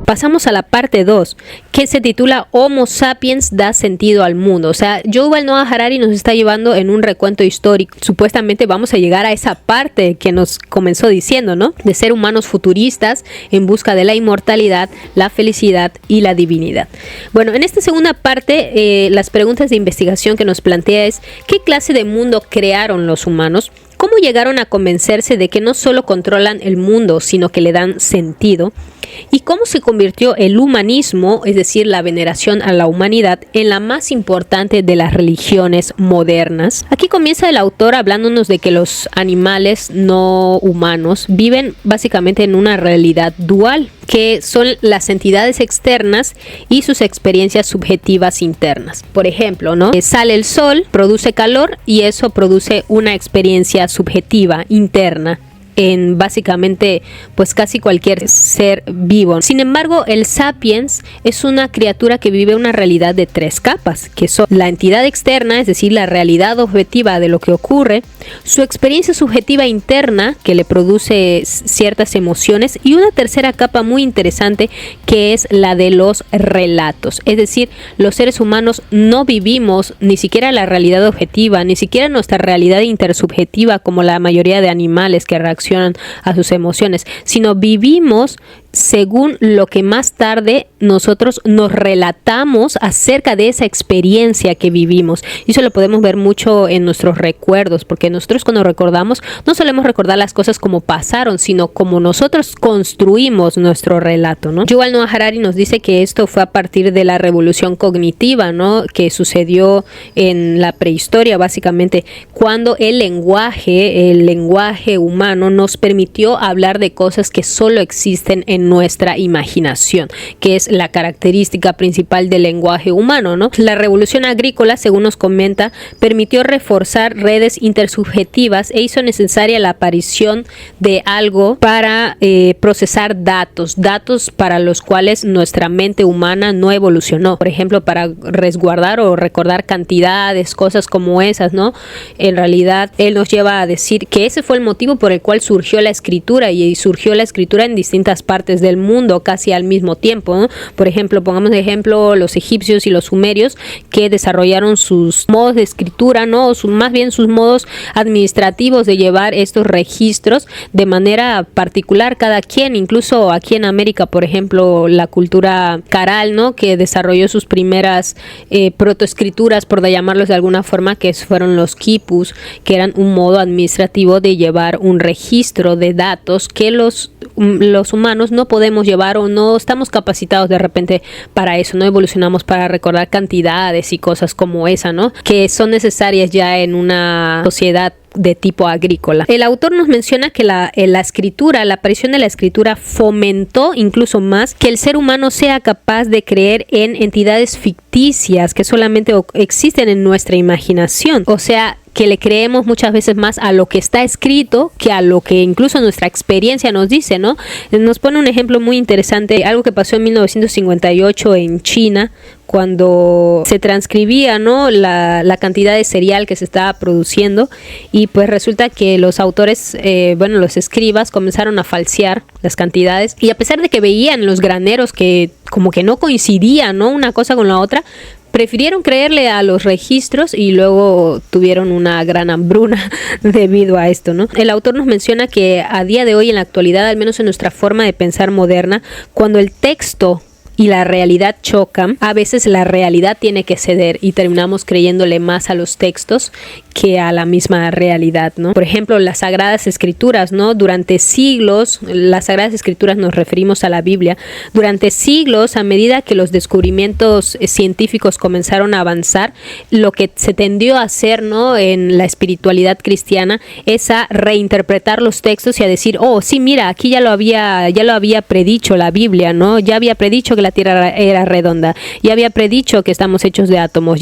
Pasamos a la parte 2, que se titula Homo sapiens da sentido al mundo. O sea, Yuval Noah Harari nos está llevando en un recuento histórico. Supuestamente vamos a llegar a esa parte que nos comenzó diciendo, ¿no?, de ser humanos futuristas en busca de la inmortalidad, la felicidad y la divinidad. Bueno, en esta segunda parte, las preguntas de investigación que nos plantea es: ¿qué clase de mundo crearon los humanos? ¿Cómo llegaron a convencerse de que no solo controlan el mundo, sino que le dan sentido? ¿Y cómo se convirtió el humanismo, es decir, la veneración a la humanidad, en la más importante de las religiones modernas? Aquí comienza el autor hablándonos de que los animales no humanos viven básicamente en una realidad dual, que son las entidades externas y sus experiencias subjetivas internas. Por ejemplo, ¿no?, sale el sol, produce calor y eso produce una experiencia subjetiva interna en básicamente pues casi cualquier ser vivo. Sin embargo, el sapiens es una criatura que vive una realidad de 3 capas, que son la entidad externa, es decir, la realidad objetiva de lo que ocurre, su experiencia subjetiva interna, que le produce ciertas emociones, y una tercera capa muy interesante, que es la de los relatos. Es decir, los seres humanos no vivimos ni siquiera la realidad objetiva, ni siquiera nuestra realidad intersubjetiva como la mayoría de animales que reaccionan a sus emociones, sino vivimos según lo que más tarde nosotros nos relatamos acerca de esa experiencia que vivimos. Y eso lo podemos ver mucho en nuestros recuerdos, porque nosotros cuando recordamos no solemos recordar las cosas como pasaron, sino como nosotros construimos nuestro relato, ¿no? Yuval Noah Harari nos dice que esto fue a partir de la revolución cognitiva, ¿no?, que sucedió en la prehistoria, básicamente, cuando el lenguaje humano nos permitió hablar de cosas que solo existen en nuestra imaginación, que es la característica principal del lenguaje humano, ¿no? La revolución agrícola, según nos comenta, permitió reforzar redes intersubjetivas e hizo necesaria la aparición de algo para procesar datos para los cuales nuestra mente humana no evolucionó. Por ejemplo, para resguardar o recordar cantidades, cosas como esas, ¿no? En realidad, él nos lleva a decir que ese fue el motivo por el cual surgió la escritura, y surgió la escritura en distintas partes del mundo casi al mismo tiempo, ¿no? Por ejemplo, pongamos de ejemplo los egipcios y los sumerios, que desarrollaron sus modos de escritura, ¿no? Más bien sus modos administrativos de llevar estos registros de manera particular cada quien. Incluso aquí en América, por ejemplo, la cultura caral, ¿no?, que desarrolló sus primeras protoescrituras, por llamarlos de alguna forma, que fueron los quipus, que eran un modo administrativo de llevar un registro de datos que los humanos no podemos llevar, o no estamos capacitados de repente para eso, no evolucionamos para recordar cantidades y cosas como esa, ¿no?, que son necesarias ya en una sociedad de tipo agrícola. El autor nos menciona que la escritura, la aparición de la escritura fomentó incluso más que el ser humano sea capaz de creer en entidades ficticias que solamente existen en nuestra imaginación. O sea, que le creemos muchas veces más a lo que está escrito que a lo que incluso nuestra experiencia nos dice, ¿no? Nos pone un ejemplo muy interesante, algo que pasó en 1958 en China, cuando se transcribía, ¿no?, la cantidad de cereal que se estaba produciendo, y pues resulta que los autores, los escribas comenzaron a falsear las cantidades, y a pesar de que veían los graneros que como que no coincidían, ¿no?, una cosa con la otra, prefirieron creerle a los registros y luego tuvieron una gran hambruna debido a esto, ¿no? El autor nos menciona que a día de hoy, en la actualidad, al menos en nuestra forma de pensar moderna, cuando el texto y la realidad chocan, a veces la realidad tiene que ceder y terminamos creyéndole más a los textos que a la misma realidad, ¿no? Por ejemplo, las Sagradas Escrituras, ¿no? Durante siglos, las Sagradas Escrituras nos referimos a la Biblia, durante siglos, a medida que los descubrimientos científicos comenzaron a avanzar, lo que se tendió a hacer, ¿no?, en la espiritualidad cristiana es a reinterpretar los textos y a decir, oh, sí, mira, aquí ya lo había predicho la Biblia, ¿no? Ya había predicho que la Tierra era redonda, ya había predicho que estamos hechos de átomos,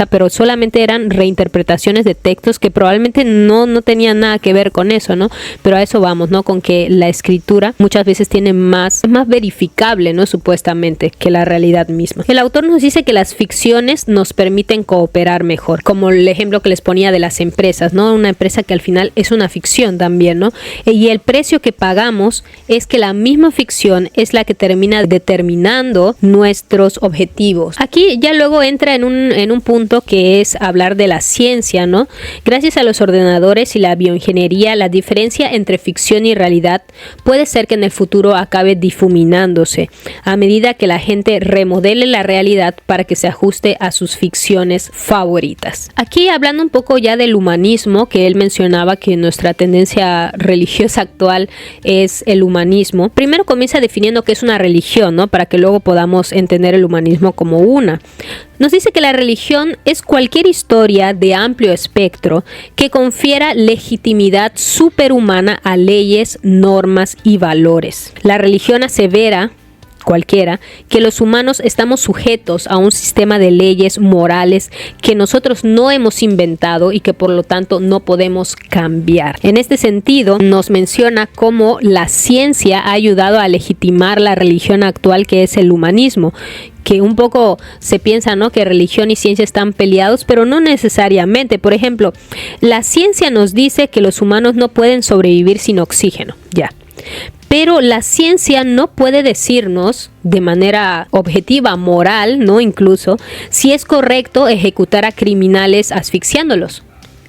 pero solamente eran reinterpretaciones de textos que probablemente no tenían nada que ver con eso, ¿no? Pero a eso vamos, ¿no? Con que la escritura muchas veces es más verificable, ¿no?, supuestamente, que la realidad misma. El autor nos dice que las ficciones nos permiten cooperar mejor, como el ejemplo que les ponía de las empresas, ¿no? Una empresa que al final es una ficción también, ¿no? Y el precio que pagamos es que la misma ficción es la que termina determinando nuestros objetivos. Aquí ya luego entra en un punto que es hablar de la ciencia, ¿no? Gracias a los ordenadores y la bioingeniería, la diferencia entre ficción y realidad puede ser que en el futuro acabe difuminándose a medida que la gente remodele la realidad para que se ajuste a sus ficciones favoritas. Aquí hablando un poco ya del humanismo, que él mencionaba que nuestra tendencia religiosa actual es el humanismo. Primero comienza definiendo qué es una religión, ¿no?, para que luego podamos entender el humanismo como una. Nos dice que la religión es cualquier historia de amplio espectro que confiera legitimidad superhumana a leyes, normas y valores. La religión asevera, cualquiera, que los humanos estamos sujetos a un sistema de leyes morales que nosotros no hemos inventado y que por lo tanto no podemos cambiar. En este sentido, nos menciona cómo la ciencia ha ayudado a legitimar la religión actual, que es el humanismo, que un poco se piensa, ¿no?, que religión y ciencia están peleados, pero no necesariamente. Por ejemplo, la ciencia nos dice que los humanos no pueden sobrevivir sin oxígeno, ya. Pero la ciencia no puede decirnos de manera objetiva, moral, ¿no?, incluso, si es correcto ejecutar a criminales asfixiándolos.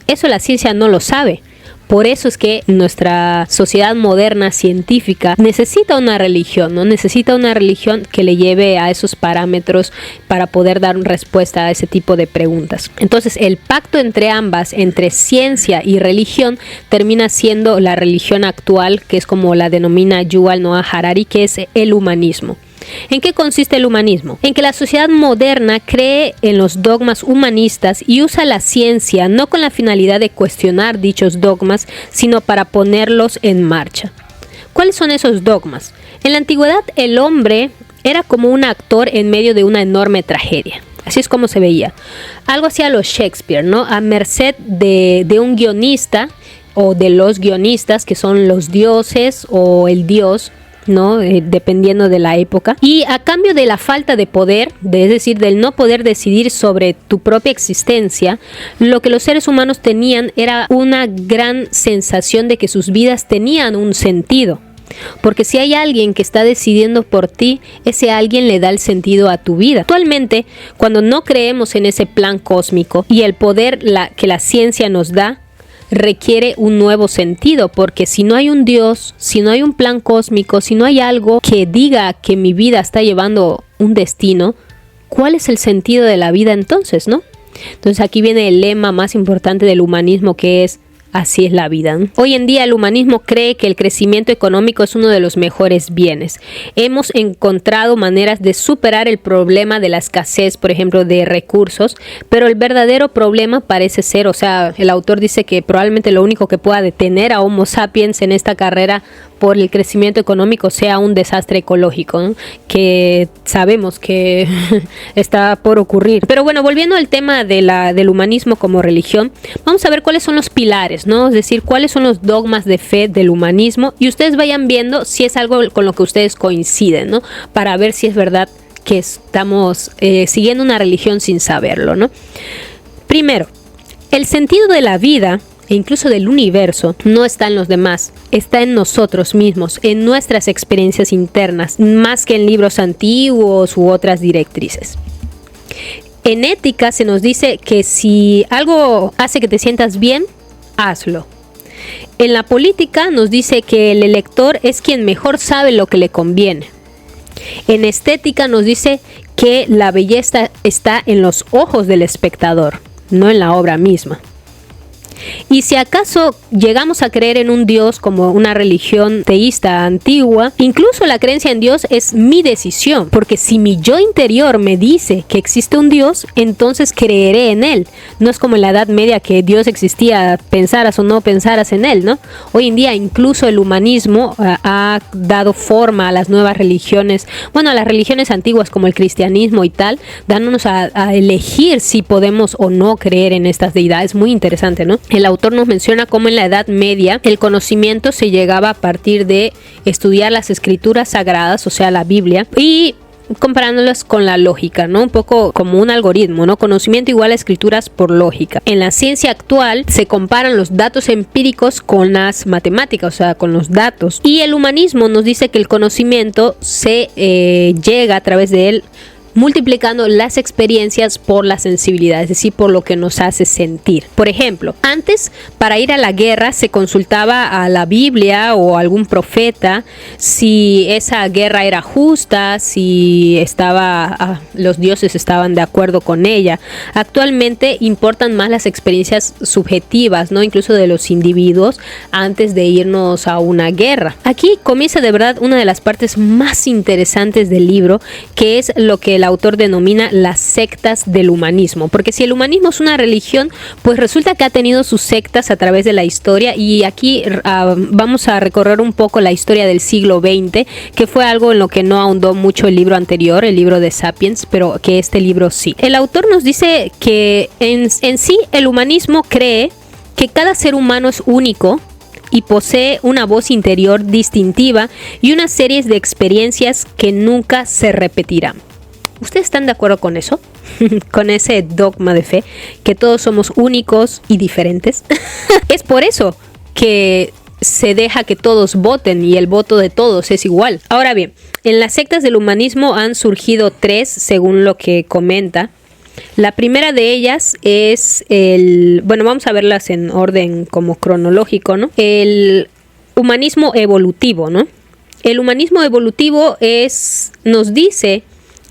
Eso la ciencia no lo sabe. Por eso es que nuestra sociedad moderna científica necesita una religión, ¿no? Necesita una religión que le lleve a esos parámetros para poder dar respuesta a ese tipo de preguntas. Entonces, el pacto entre ambas, entre ciencia y religión, termina siendo la religión actual, que es como la denomina Yuval Noah Harari, que es el humanismo. ¿En qué consiste el humanismo? En que la sociedad moderna cree en los dogmas humanistas y usa la ciencia no con la finalidad de cuestionar dichos dogmas, sino para ponerlos en marcha. ¿Cuáles son esos dogmas? En la antigüedad, el hombre era como un actor en medio de una enorme tragedia. Así es como se veía. Algo así a los Shakespeare, ¿no? A merced de un guionista o de los guionistas, que son los dioses o el dios, ¿no? Dependiendo de la época, y a cambio de la falta de poder, es decir, del no poder decidir sobre tu propia existencia, lo que los seres humanos tenían era una gran sensación de que sus vidas tenían un sentido. Porque si hay alguien que está decidiendo por ti, ese alguien le da el sentido a tu vida. Actualmente, cuando no creemos en ese plan cósmico y el poder que la ciencia nos da, requiere un nuevo sentido, porque si no hay un Dios, si no hay un plan cósmico, si no hay algo que diga que mi vida está llevando un destino, ¿cuál es el sentido de la vida entonces, no? Entonces aquí viene el lema más importante del humanismo, que es: así es la vida, ¿no? Hoy en día el humanismo cree que el crecimiento económico es uno de los mejores bienes. Hemos encontrado maneras de superar el problema de la escasez, por ejemplo, de recursos, pero el verdadero problema parece ser, el autor dice que probablemente lo único que pueda detener a Homo sapiens en esta carrera por el crecimiento económico sea un desastre ecológico, ¿no? Que sabemos que está por ocurrir. Pero bueno, volviendo al tema del humanismo como religión, vamos a ver cuáles son los pilares, ¿no? Es decir, cuáles son los dogmas de fe del humanismo, y ustedes vayan viendo si es algo con lo que ustedes coinciden, ¿no? Para ver si es verdad que estamos siguiendo una religión sin saberlo, ¿no? Primero, el sentido de la vida e incluso del universo no está en los demás, está en nosotros mismos, en nuestras experiencias internas, más que en libros antiguos u otras directrices. En ética se nos dice que si algo hace que te sientas bien, hazlo. En la política nos dice que el elector es quien mejor sabe lo que le conviene. En estética nos dice que la belleza está en los ojos del espectador, no en la obra misma. Y si acaso llegamos a creer en un Dios como una religión teísta antigua, incluso la creencia en Dios es mi decisión, porque si mi yo interior me dice que existe un Dios, entonces creeré en él. No es como en la Edad Media que Dios existía, pensaras o no pensaras en él, ¿no? Hoy en día incluso el humanismo ha dado forma a las nuevas religiones, bueno, a las religiones antiguas como el cristianismo y tal, dándonos a elegir si podemos o no creer en estas deidades. Muy interesante, ¿no? El autor nos menciona cómo en la Edad Media el conocimiento se llegaba a partir de estudiar las escrituras sagradas, o sea, la Biblia, y comparándolas con la lógica, ¿no? Un poco como un algoritmo, ¿no? Conocimiento igual a escrituras por lógica. En la ciencia actual se comparan los datos empíricos con las matemáticas, o sea, con los datos. Y el humanismo nos dice que el conocimiento se llega a través de él multiplicando las experiencias por la sensibilidad, es decir, por lo que nos hace sentir. Por ejemplo, antes para ir a la guerra se consultaba a la Biblia o a algún profeta si esa guerra era justa, si los dioses estaban de acuerdo con ella. Actualmente importan más las experiencias subjetivas, ¿no? Incluso de los individuos antes de irnos a una guerra. Aquí comienza de verdad una de las partes más interesantes del libro, que es lo que el autor denomina las sectas del humanismo, porque si el humanismo es una religión, pues resulta que ha tenido sus sectas a través de la historia, y aquí vamos a recorrer un poco la historia del siglo XX, que fue algo en lo que no ahondó mucho el libro anterior, el libro de Sapiens, pero que este libro sí. El autor nos dice que en sí el humanismo cree que cada ser humano es único y posee una voz interior distintiva y una serie de experiencias que nunca se repetirán. ¿Ustedes están de acuerdo con eso? Con ese dogma de fe, que todos somos únicos y diferentes. Es por eso que se deja que todos voten y el voto de todos es igual. Ahora bien, en las sectas del humanismo han surgido 3, según lo que comenta. La primera de ellas es vamos a verlas en orden como cronológico, ¿no? El humanismo evolutivo, ¿no? El humanismo evolutivo nos dice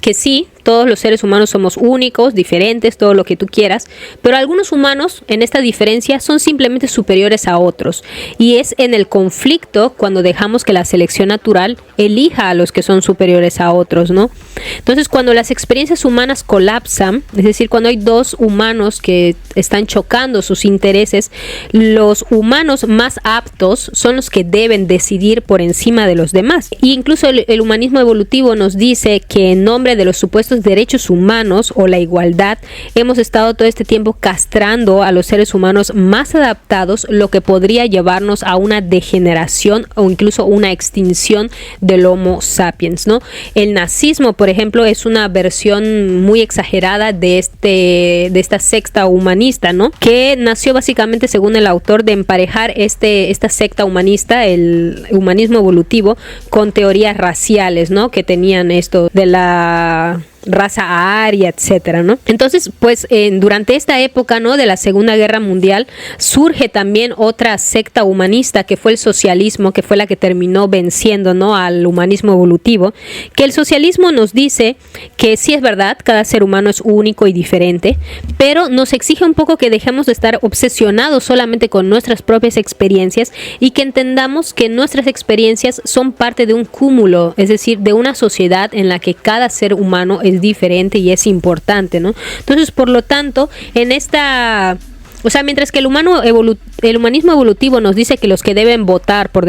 que sí, todos los seres humanos somos únicos, diferentes, todo lo que tú quieras, pero algunos humanos en esta diferencia son simplemente superiores a otros, y es en el conflicto cuando dejamos que la selección natural elija a los que son superiores a otros, ¿no? Entonces, cuando las experiencias humanas colapsan, es decir, cuando hay dos humanos que están chocando sus intereses, los humanos más aptos son los que deben decidir por encima de los demás. Y incluso el humanismo evolutivo nos dice que en nombre de los supuestos derechos humanos o la igualdad, hemos estado todo este tiempo castrando a los seres humanos más adaptados, lo que podría llevarnos a una degeneración o incluso una extinción del Homo sapiens, ¿no? El nazismo, por ejemplo, es una versión muy exagerada de esta secta humanista, ¿no? Que nació básicamente, según el autor, de emparejar esta secta humanista, el humanismo evolutivo, con teorías raciales, ¿no? Que tenían esto de la raza aria, etcétera, ¿no? Entonces, pues durante esta época, ¿no?, de la Segunda Guerra Mundial, surge también otra secta humanista, que fue el socialismo, que fue la que terminó venciendo, ¿no?, al humanismo evolutivo, que el socialismo nos dice que sí es verdad, cada ser humano es único y diferente, pero nos exige un poco que dejemos de estar obsesionados solamente con nuestras propias experiencias y que entendamos que nuestras experiencias son parte de un cúmulo, es decir, de una sociedad en la que cada ser humano es diferente y es importante, ¿no? Entonces, por lo tanto, en esta O sea, mientras que el humanismo evolutivo nos dice que los que deben votar, por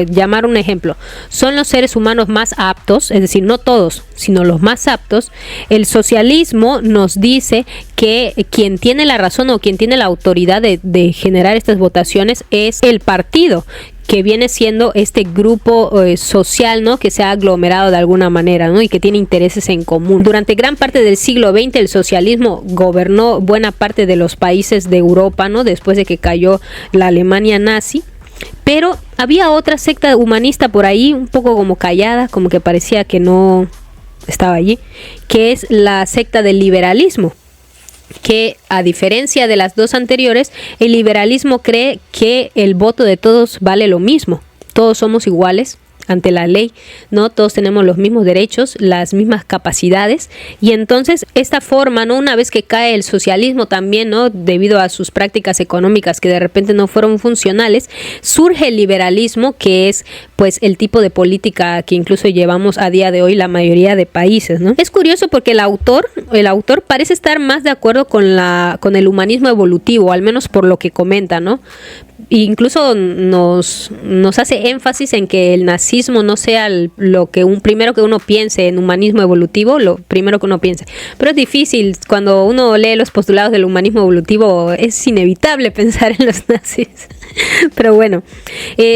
llamar un ejemplo, son los seres humanos más aptos, es decir, no todos, sino los más aptos, el socialismo nos dice que quien tiene la razón o quien tiene la autoridad de generar estas votaciones es el partido, que viene siendo este grupo social, ¿no?, que se ha aglomerado de alguna manera, ¿no?, y que tiene intereses en común. Durante gran parte del siglo XX el socialismo gobernó buena parte de los países de Europa, ¿no?, después de que cayó la Alemania nazi. Pero había otra secta humanista por ahí, un poco como callada, como que parecía que no estaba allí, que es la secta del liberalismo, que a diferencia de las dos anteriores, el liberalismo cree que el voto de todos vale lo mismo, todos somos iguales ante la ley, ¿no? Todos tenemos los mismos derechos, las mismas capacidades, y entonces esta forma, ¿no?, una vez que cae el socialismo también, ¿no?, debido a sus prácticas económicas que de repente no fueron funcionales, surge el liberalismo, que es pues el tipo de política que incluso llevamos a día de hoy la mayoría de países, ¿no? Es curioso porque el autor parece estar más de acuerdo con el humanismo evolutivo, al menos por lo que comenta, ¿no? Incluso nos hace énfasis en que el nazismo no sea lo que primero que uno piense en humanismo evolutivo, lo primero que uno piense. Pero es difícil, cuando uno lee los postulados del humanismo evolutivo, es inevitable pensar en los nazis. Pero bueno,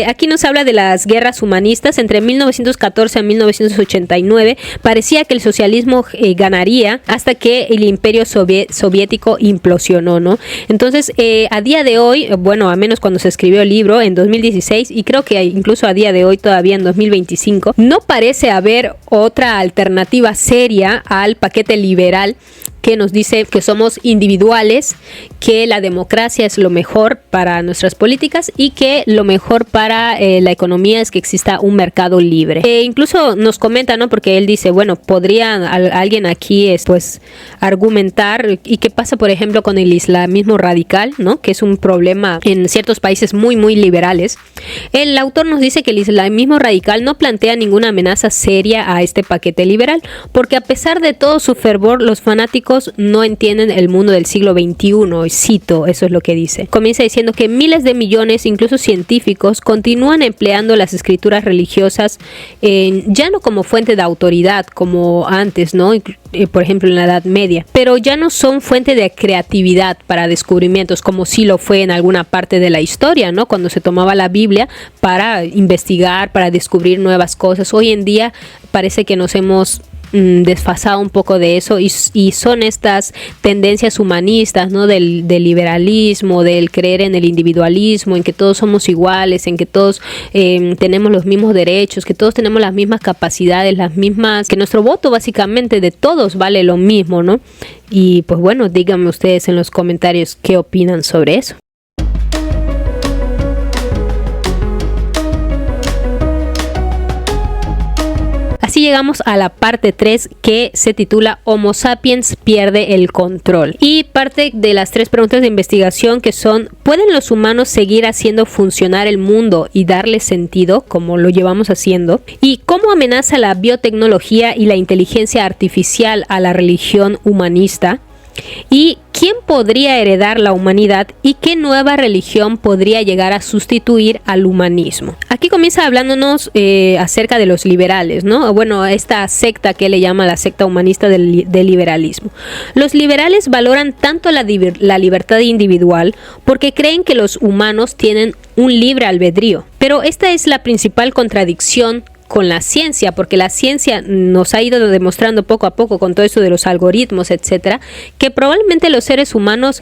aquí nos habla de las guerras humanistas. Entre 1914 a 1989 parecía que el socialismo ganaría hasta que el imperio soviético implosionó, ¿no? Entonces, a día de hoy, bueno, a menos cuando se escribió el libro en 2016, y creo que incluso a día de hoy todavía en 2025, no parece haber otra alternativa seria al paquete liberal que nos dice que somos individuales, que la democracia es lo mejor para nuestras políticas y que lo mejor para la economía es que exista un mercado libre. Incluso nos comenta, ¿no?, porque él dice, bueno, podría alguien aquí pues argumentar, ¿y qué pasa, por ejemplo, con el islamismo radical, ¿no?, que es un problema en ciertos países muy, muy liberales? El autor nos dice que el islamismo radical no plantea ninguna amenaza seria a este paquete liberal, porque a pesar de todo su fervor, los fanáticos no entienden el mundo del siglo XXI, y cito, eso es lo que dice. Comienza diciendo que miles de millones, incluso científicos, continúan empleando las escrituras religiosas ya no como fuente de autoridad como antes, ¿no?, por ejemplo en la Edad Media, pero ya no son fuente de creatividad para descubrimientos como sí lo fue en alguna parte de la historia, ¿no?, cuando se tomaba la Biblia para investigar, para descubrir nuevas cosas. Hoy en día parece que nos hemos desfasado un poco de eso, y son estas tendencias humanistas, ¿no?, del liberalismo, del creer en el individualismo, en que todos somos iguales, en que todos tenemos los mismos derechos, que todos tenemos las mismas capacidades, las mismas, que nuestro voto básicamente de todos vale lo mismo, ¿no? Y pues bueno, díganme ustedes en los comentarios qué opinan sobre eso. Así llegamos a la parte 3, que se titula Homo sapiens pierde el control. Y parte de las 3 preguntas de investigación, que son: ¿pueden los humanos seguir haciendo funcionar el mundo y darle sentido como lo llevamos haciendo? ¿Y cómo amenaza la biotecnología y la inteligencia artificial a la religión humanista? ¿Y quién podría heredar la humanidad y qué nueva religión podría llegar a sustituir al humanismo? Aquí comienza hablándonos acerca de los liberales, ¿no? Bueno, esta secta que le llama la secta humanista del liberalismo. Los liberales valoran tanto la libertad individual porque creen que los humanos tienen un libre albedrío. Pero esta es la principal contradicción con la ciencia, porque la ciencia nos ha ido demostrando poco a poco con todo eso de los algoritmos, etcétera, que probablemente los seres humanos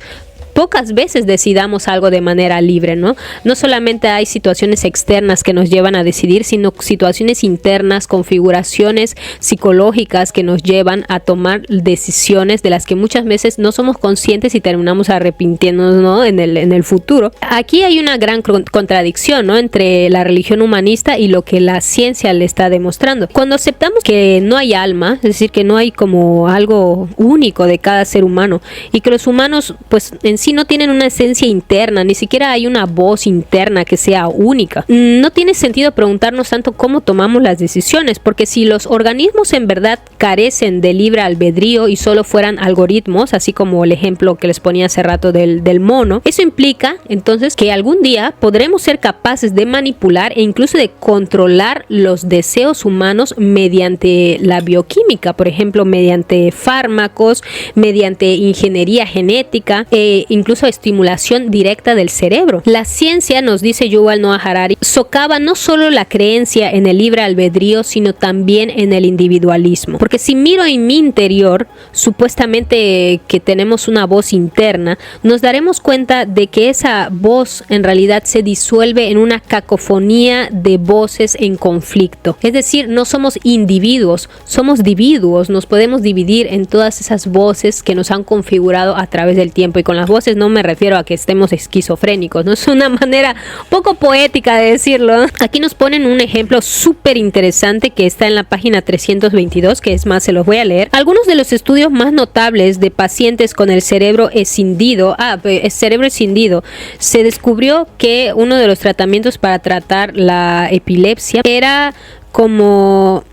pocas veces decidamos algo de manera libre, ¿no? No solamente hay situaciones externas que nos llevan a decidir, sino situaciones internas, configuraciones psicológicas que nos llevan a tomar decisiones de las que muchas veces no somos conscientes y terminamos arrepintiéndonos, ¿no?, en el futuro. Aquí hay una gran contradicción, ¿no?, entre la religión humanista y lo que la ciencia le está demostrando. Cuando aceptamos que no hay alma, es decir, que no hay como algo único de cada ser humano, y que los humanos, pues en sí no tienen una esencia interna, ni siquiera hay una voz interna que sea única. No tiene sentido preguntarnos tanto cómo tomamos las decisiones, porque si los organismos en verdad carecen de libre albedrío y solo fueran algoritmos, así como el ejemplo que les ponía hace rato del mono, eso implica entonces que algún día podremos ser capaces de manipular e incluso de controlar los deseos humanos mediante la bioquímica, por ejemplo, mediante fármacos, mediante ingeniería genética e incluso estimulación directa del cerebro. La ciencia, nos dice Yuval Noah Harari, socava no solo la creencia en el libre albedrío, sino también en el individualismo. Porque si miro en mi interior, supuestamente que tenemos una voz interna, nos daremos cuenta de que esa voz en realidad se disuelve en una cacofonía de voces en conflicto. Es decir, no somos individuos, somos dividuos, nos podemos dividir en todas esas voces que nos han configurado a través del tiempo. Y con las voces no me refiero a que estemos esquizofrénicos, no es una manera poco poética de decirlo. Aquí nos ponen un ejemplo súper interesante que está en la página 322, que es más, se los voy a leer. Algunos de los estudios más notables de pacientes con el cerebro escindido, se descubrió que uno de los tratamientos para tratar la epilepsia era como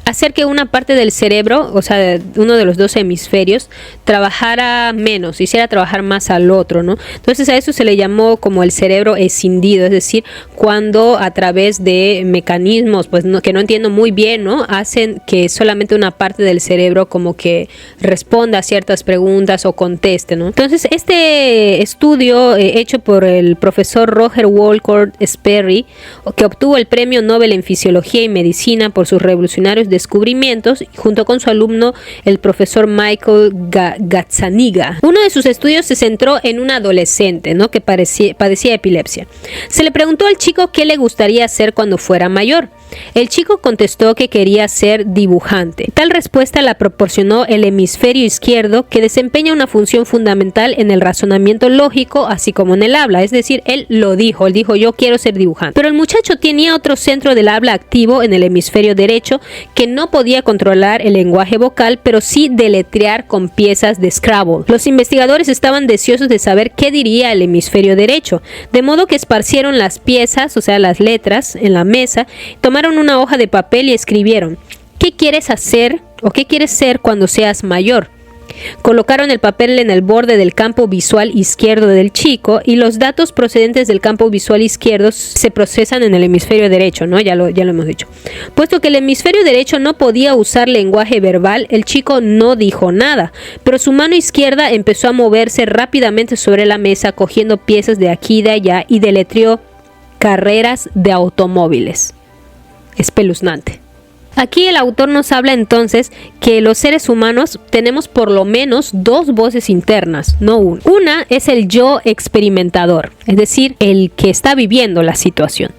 hacer que una parte del cerebro, o sea, uno de los dos hemisferios, trabajara menos, hiciera trabajar más al otro, ¿no? Entonces a eso se le llamó como el cerebro escindido, es decir, cuando a través de mecanismos, pues que no entiendo muy bien, ¿no? Hacen que solamente una parte del cerebro como que responda a ciertas preguntas o conteste, ¿no? Entonces este estudio hecho por el profesor Roger Walcott Sperry, que obtuvo el premio Nobel en Fisiología y Medicina por sus revolucionarios descubrimientos, junto con su alumno el profesor Michael Gazzaniga. Uno de sus estudios se centró en un adolescente, ¿no?, que padecía epilepsia. Se le preguntó al chico qué le gustaría hacer cuando fuera mayor. El chico contestó que quería ser dibujante. Tal respuesta la proporcionó el hemisferio izquierdo, que desempeña una función fundamental en el razonamiento lógico, así como en el habla. Es decir, él dijo yo quiero ser dibujante. Pero el muchacho tenía otro centro del habla activo en el hemisferio derecho, que no podía controlar el lenguaje vocal, pero sí deletrear con piezas de Scrabble. Los investigadores estaban deseosos de saber qué diría el hemisferio derecho, de modo que esparcieron las piezas, o sea, las letras, en la mesa, tomaron una hoja de papel y escribieron: ¿qué quieres hacer o qué quieres ser cuando seas mayor? Colocaron el papel en el borde del campo visual izquierdo del chico y los datos procedentes del campo visual izquierdo se procesan en el hemisferio derecho, ¿no? Ya lo hemos dicho. Puesto que el hemisferio derecho no podía usar lenguaje verbal, el chico no dijo nada, pero su mano izquierda empezó a moverse rápidamente sobre la mesa, cogiendo piezas de aquí y de allá, y deletreó carreras de automóviles. Espeluznante. Aquí el autor nos habla entonces que los seres humanos tenemos por lo menos dos voces internas, no una. Una es el yo experimentador, es decir, el que está viviendo la situación.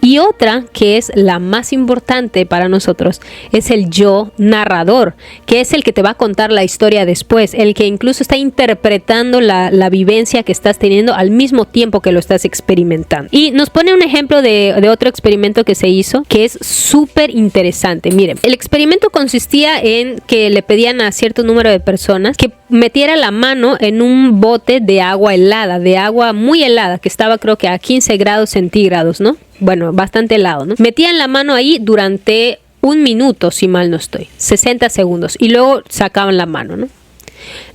Y otra, que es la más importante para nosotros, es el yo narrador, que es el que te va a contar la historia después, el que incluso está interpretando la vivencia que estás teniendo al mismo tiempo que lo estás experimentando. Y nos pone un ejemplo de otro experimento que se hizo, que es súper interesante. Miren, el experimento consistía en que le pedían a cierto número de personas que metiera la mano en un bote de agua helada, de agua muy helada, que estaba creo que a 15 grados centígrados, ¿no? Bueno, bastante helado, ¿no? Metían la mano ahí durante 1 minuto, si mal no estoy, 60 segundos, y luego sacaban la mano, ¿no?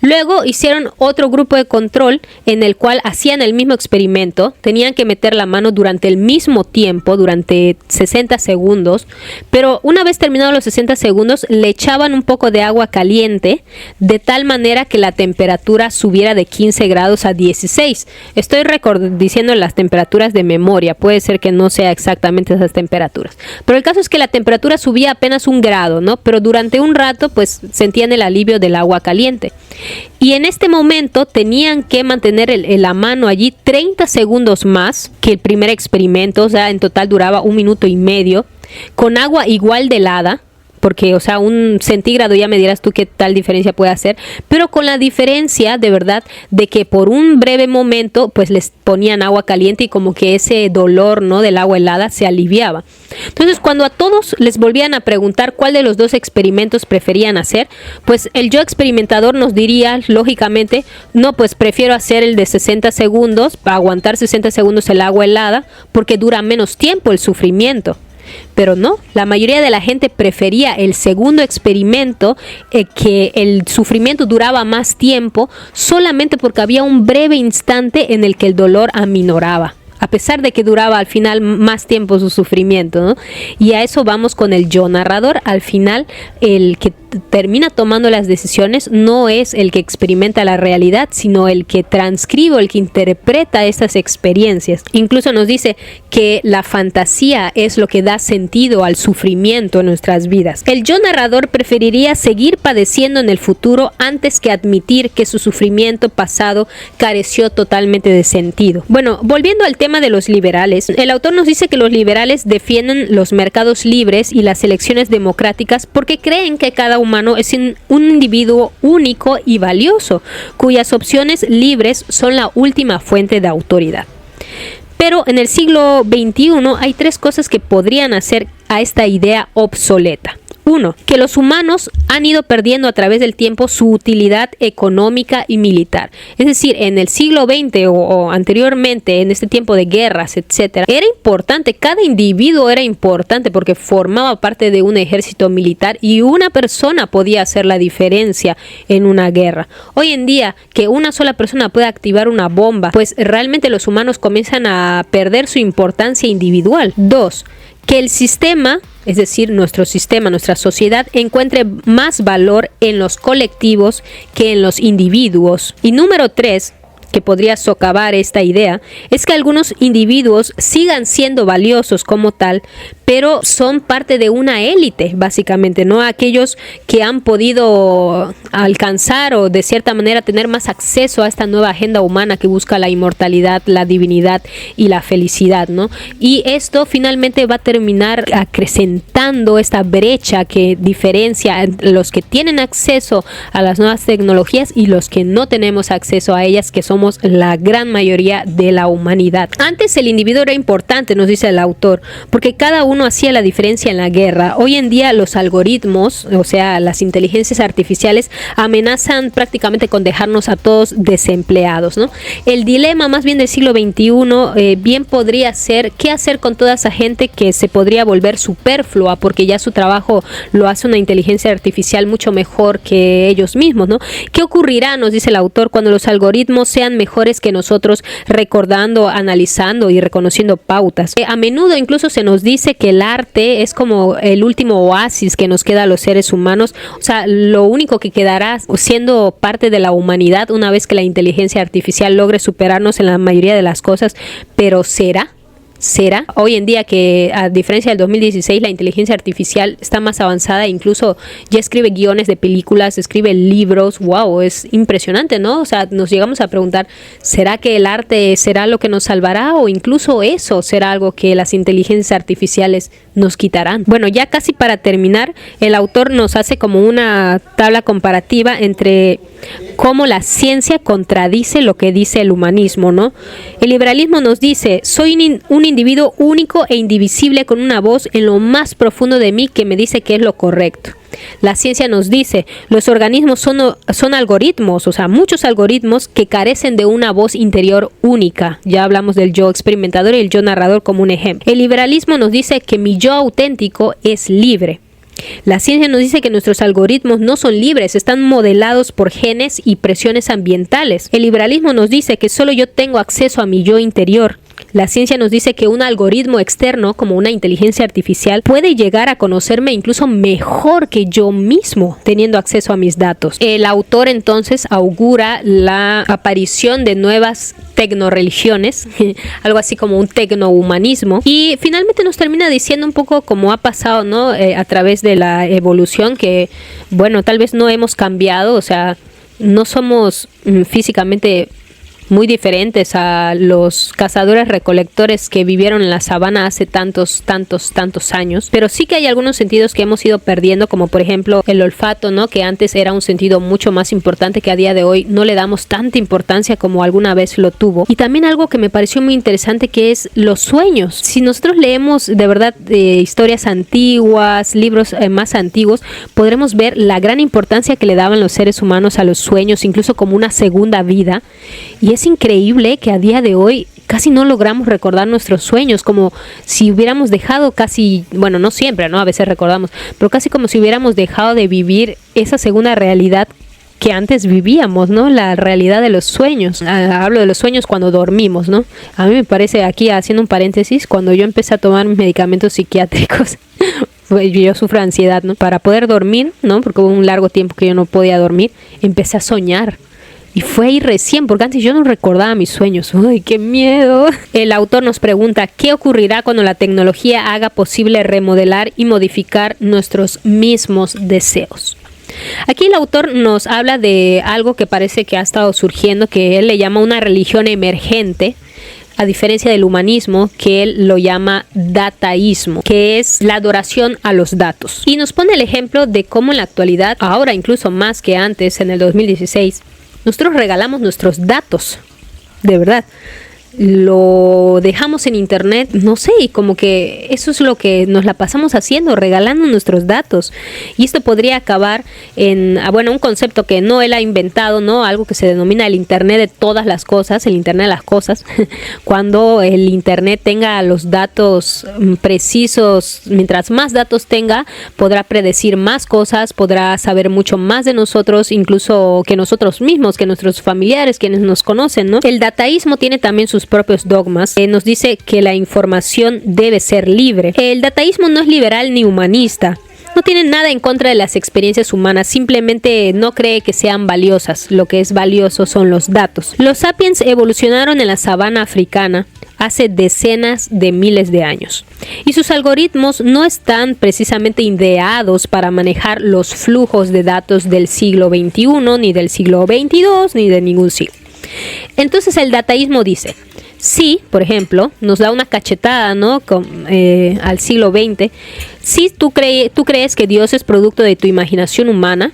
Luego hicieron otro grupo de control en el cual hacían el mismo experimento, tenían que meter la mano durante el mismo tiempo, durante 60 segundos, pero una vez terminados los 60 segundos le echaban un poco de agua caliente de tal manera que la temperatura subiera de 15 grados a 16. Estoy diciendo las temperaturas de memoria, puede ser que no sea exactamente esas temperaturas, pero el caso es que la temperatura subía apenas 1 grado, ¿no? Pero durante un rato pues sentían el alivio del agua caliente. Y en este momento tenían que mantener la mano allí 30 segundos más que el primer experimento, o sea, en total duraba 1 minuto y medio, con agua igual de helada, porque, o sea, un centígrado ya me dirás tú qué tal diferencia puede hacer, pero con la diferencia de verdad de que por un breve momento pues les ponían agua caliente y como que ese dolor, ¿no?, del agua helada se aliviaba. Entonces, cuando a todos les volvían a preguntar cuál de los dos experimentos preferían hacer, pues el yo experimentador nos diría lógicamente, no, pues prefiero hacer el de 60 segundos, para aguantar 60 segundos el agua helada, porque dura menos tiempo el sufrimiento. Pero no, la mayoría de la gente prefería el segundo experimento, que el sufrimiento duraba más tiempo, solamente porque había un breve instante en el que el dolor aminoraba, a pesar de que duraba al final más tiempo su sufrimiento, ¿no? Y a eso vamos con el yo narrador. Al final, el que termina tomando las decisiones no es el que experimenta la realidad, sino el que transcribe, el que interpreta estas experiencias. Incluso nos dice que la fantasía es lo que da sentido al sufrimiento en nuestras vidas. El yo narrador preferiría seguir padeciendo en el futuro antes que admitir que su sufrimiento pasado careció totalmente de sentido. Bueno, volviendo al tema de los liberales, el autor nos dice que los liberales defienden los mercados libres y las elecciones democráticas porque creen que cada humano es un individuo único y valioso, cuyas opciones libres son la última fuente de autoridad. Pero en el siglo XXI hay tres cosas que podrían hacer a esta idea obsoleta. 1. Que los humanos han ido perdiendo a través del tiempo su utilidad económica y militar. Es decir, en el siglo XX o anteriormente, en este tiempo de guerras, etcétera, era importante, cada individuo era importante porque formaba parte de un ejército militar y una persona podía hacer la diferencia en una guerra. Hoy en día, que una sola persona pueda activar una bomba, pues realmente los humanos comienzan a perder su importancia individual. 2. Que el sistema, es decir, nuestro sistema, nuestra sociedad, encuentre más valor en los colectivos que en los individuos. Y número 3, que podría socavar esta idea, es que algunos individuos sigan siendo valiosos como tal, pero son parte de una élite, básicamente, no aquellos que han podido alcanzar o de cierta manera tener más acceso a esta nueva agenda humana que busca la inmortalidad, la divinidad y la felicidad, ¿no? Y esto finalmente va a terminar acrecentando esta brecha que diferencia entre los que tienen acceso a las nuevas tecnologías y los que no tenemos acceso a ellas, que somos la gran mayoría de la humanidad. Antes el individuo era importante, nos dice el autor, porque cada uno hacía la diferencia en la guerra. Hoy en día los algoritmos, o sea, las inteligencias artificiales, amenazan prácticamente con dejarnos a todos desempleados, ¿no? El dilema más bien del siglo XXI bien podría ser qué hacer con toda esa gente que se podría volver superflua porque ya su trabajo lo hace una inteligencia artificial mucho mejor que ellos mismos, ¿no? ¿Qué ocurrirá, nos dice el autor, cuando los algoritmos sean mejores que nosotros recordando, analizando y reconociendo pautas? A menudo incluso se nos dice que el arte es como el último oasis que nos queda a los seres humanos, o sea, lo único que quedará siendo parte de la humanidad una vez que la inteligencia artificial logre superarnos en la mayoría de las cosas, pero ¿será? Hoy en día, que a diferencia del 2016 la inteligencia artificial está más avanzada, incluso ya escribe guiones de películas, escribe libros. Wow, es impresionante, ¿no? O sea, nos llegamos a preguntar, ¿será que el arte será lo que nos salvará o incluso eso será algo que las inteligencias artificiales nos quitarán? Bueno, ya casi para terminar, el autor nos hace como una tabla comparativa entre cómo la ciencia contradice lo que dice el humanismo, ¿no? El liberalismo nos dice, soy un individuo único e indivisible con una voz en lo más profundo de mí que me dice qué es lo correcto. La ciencia nos dice, los organismos son algoritmos, o sea, muchos algoritmos que carecen de una voz interior única. Ya hablamos del yo experimentador y el yo narrador como un ejemplo. El liberalismo nos dice que mi yo auténtico es libre. La ciencia nos dice que nuestros algoritmos no son libres, están modelados por genes y presiones ambientales. El liberalismo nos dice que solo yo tengo acceso a mi yo interior. La ciencia nos dice que un algoritmo externo, como una inteligencia artificial, puede llegar a conocerme incluso mejor que yo mismo, teniendo acceso a mis datos. El autor entonces augura la aparición de nuevas tecnoreligiones, algo así como un tecnohumanismo, y finalmente nos termina diciendo un poco cómo ha pasado, ¿no? A través de la evolución, que bueno, tal vez no hemos cambiado, o sea, no somos físicamente muy diferentes a los cazadores recolectores que vivieron en la sabana hace tantos años, pero sí que hay algunos sentidos que hemos ido perdiendo, como por ejemplo el olfato, ¿no? Que antes era un sentido mucho más importante, que a día de hoy no le damos tanta importancia como alguna vez lo tuvo. Y también algo que me pareció muy interesante, que es los sueños. Si nosotros leemos de verdad historias antiguas, libros más antiguos, podremos ver la gran importancia que le daban los seres humanos a los sueños, incluso como una segunda vida. Y es increíble que a día de hoy casi no logramos recordar nuestros sueños, como si hubiéramos dejado casi, bueno, no siempre, ¿no? A veces recordamos, pero casi como si hubiéramos dejado de vivir esa segunda realidad que antes vivíamos, ¿no? La realidad de los sueños. Hablo de los sueños cuando dormimos, ¿no? A mí me parece, aquí haciendo un paréntesis, cuando yo empecé a tomar mis medicamentos psiquiátricos, yo sufro ansiedad, ¿no? Para poder dormir, ¿no? Porque hubo un largo tiempo que yo no podía dormir, empecé a soñar. Y fue ahí recién, porque antes yo no recordaba mis sueños. ¡Ay, qué miedo! El autor nos pregunta, ¿qué ocurrirá cuando la tecnología haga posible remodelar y modificar nuestros mismos deseos? Aquí el autor nos habla de algo que parece que ha estado surgiendo, que él le llama una religión emergente, a diferencia del humanismo, que él lo llama dataísmo, que es la adoración a los datos. Y nos pone el ejemplo de cómo en la actualidad, ahora incluso más que antes, en el 2016, nosotros regalamos nuestros datos, de verdad. Lo dejamos en internet, no sé, y como que eso es lo que nos la pasamos haciendo, regalando nuestros datos. Y esto podría acabar en, bueno, un concepto que no él ha inventado, ¿no? Algo que se denomina el internet de todas las cosas, el internet de las cosas. Cuando el internet tenga los datos precisos, mientras más datos tenga, podrá predecir más cosas, podrá saber mucho más de nosotros, incluso que nosotros mismos, que nuestros familiares, quienes nos conocen, ¿no? El dataísmo tiene también sus propios dogmas. Nos dice que la información debe ser libre. El dataísmo no es liberal ni humanista. No tiene nada en contra de las experiencias humanas, simplemente no cree que sean valiosas. Lo que es valioso son los datos. Los sapiens evolucionaron en la sabana africana hace decenas de miles de años. Y sus algoritmos no están precisamente ideados para manejar los flujos de datos del siglo XXI, ni del siglo XXII, ni de ningún siglo. Entonces el dataísmo dice, sí, por ejemplo, nos da una cachetada, ¿no? Al siglo XX. Si tú crees que Dios es producto de tu imaginación humana,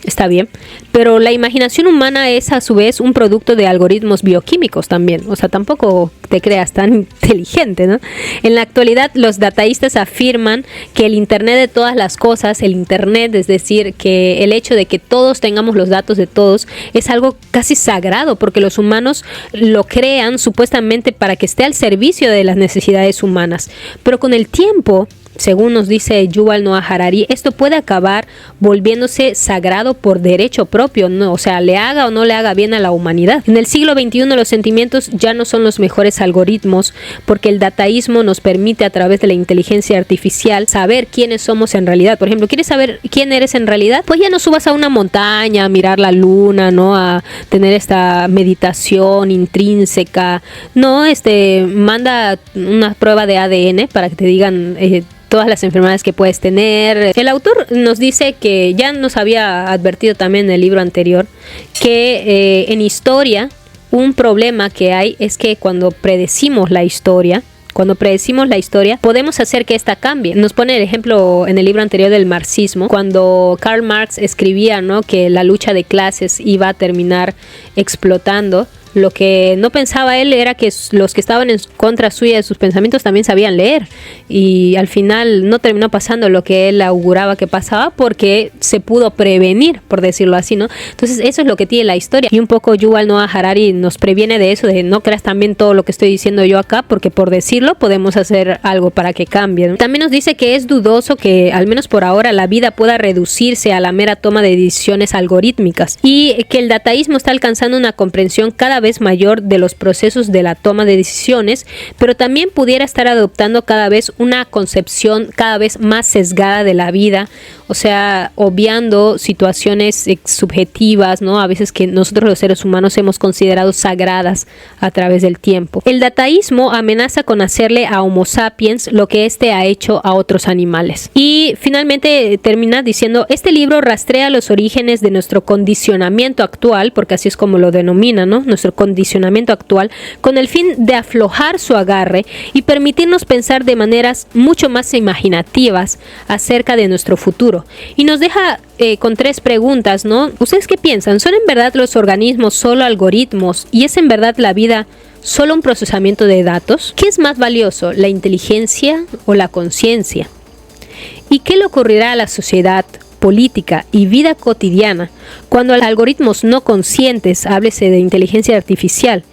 está bien, pero la imaginación humana es a su vez un producto de algoritmos bioquímicos también, o sea, tampoco te creas tan inteligente, ¿no? En la actualidad los dataístas afirman que el internet de todas las cosas, el internet, es decir, que el hecho de que todos tengamos los datos de todos es algo casi sagrado, porque los humanos lo crean supuestamente para que esté al servicio de las necesidades humanas, pero con el tiempo, según nos dice Yuval Noah Harari, esto puede acabar volviéndose sagrado por derecho propio, ¿no? O sea, le haga o no le haga bien a la humanidad. En el siglo XXI los sentimientos ya no son los mejores algoritmos, porque el dataísmo nos permite a través de la inteligencia artificial saber quiénes somos en realidad. Por ejemplo, ¿quieres saber quién eres en realidad? Pues ya no subas a una montaña a mirar la luna, ¿no? A tener esta meditación intrínseca. No, manda una prueba de ADN para que te digan todas las enfermedades que puedes tener. El autor nos dice que ya nos había advertido también en el libro anterior que en historia un problema que hay es que cuando predecimos la historia, podemos hacer que esta cambie. Nos pone el ejemplo en el libro anterior del marxismo, cuando Karl Marx escribía, ¿no?, que la lucha de clases iba a terminar explotando. Lo que no pensaba él era que los que estaban en contra suya de sus pensamientos también sabían leer, y al final no terminó pasando lo que él auguraba que pasaba, porque se pudo prevenir, por decirlo así, ¿no? Entonces eso es lo que tiene la historia, y un poco Yuval Noah Harari nos previene de eso, de no creas también todo lo que estoy diciendo yo acá, porque por decirlo podemos hacer algo para que cambie, ¿no? También nos dice que es dudoso que, al menos por ahora, la vida pueda reducirse a la mera toma de decisiones algorítmicas, y que el dataísmo está alcanzando una comprensión cada vez mayor de los procesos de la toma de decisiones, pero también pudiera estar adoptando cada vez una concepción cada vez más sesgada de la vida, o sea, obviando situaciones subjetivas, ¿no? A veces que nosotros los seres humanos hemos considerado sagradas a través del tiempo. El dataísmo amenaza con hacerle a Homo sapiens lo que éste ha hecho a otros animales. Y finalmente termina diciendo, este libro rastrea los orígenes de nuestro condicionamiento actual, porque así es como lo denomina, ¿no? Nuestro nuestro condicionamiento actual con el fin de aflojar su agarre y permitirnos pensar de maneras mucho más imaginativas acerca de nuestro futuro. Y nos deja con 3 preguntas, ¿no? ¿Ustedes qué piensan? ¿Son en verdad los organismos solo algoritmos y es en verdad la vida solo un procesamiento de datos? ¿Qué es más valioso, la inteligencia o la conciencia? ¿Y qué le ocurrirá a la sociedad, política y vida cotidiana cuando los algoritmos no conscientes, háblese de inteligencia artificial,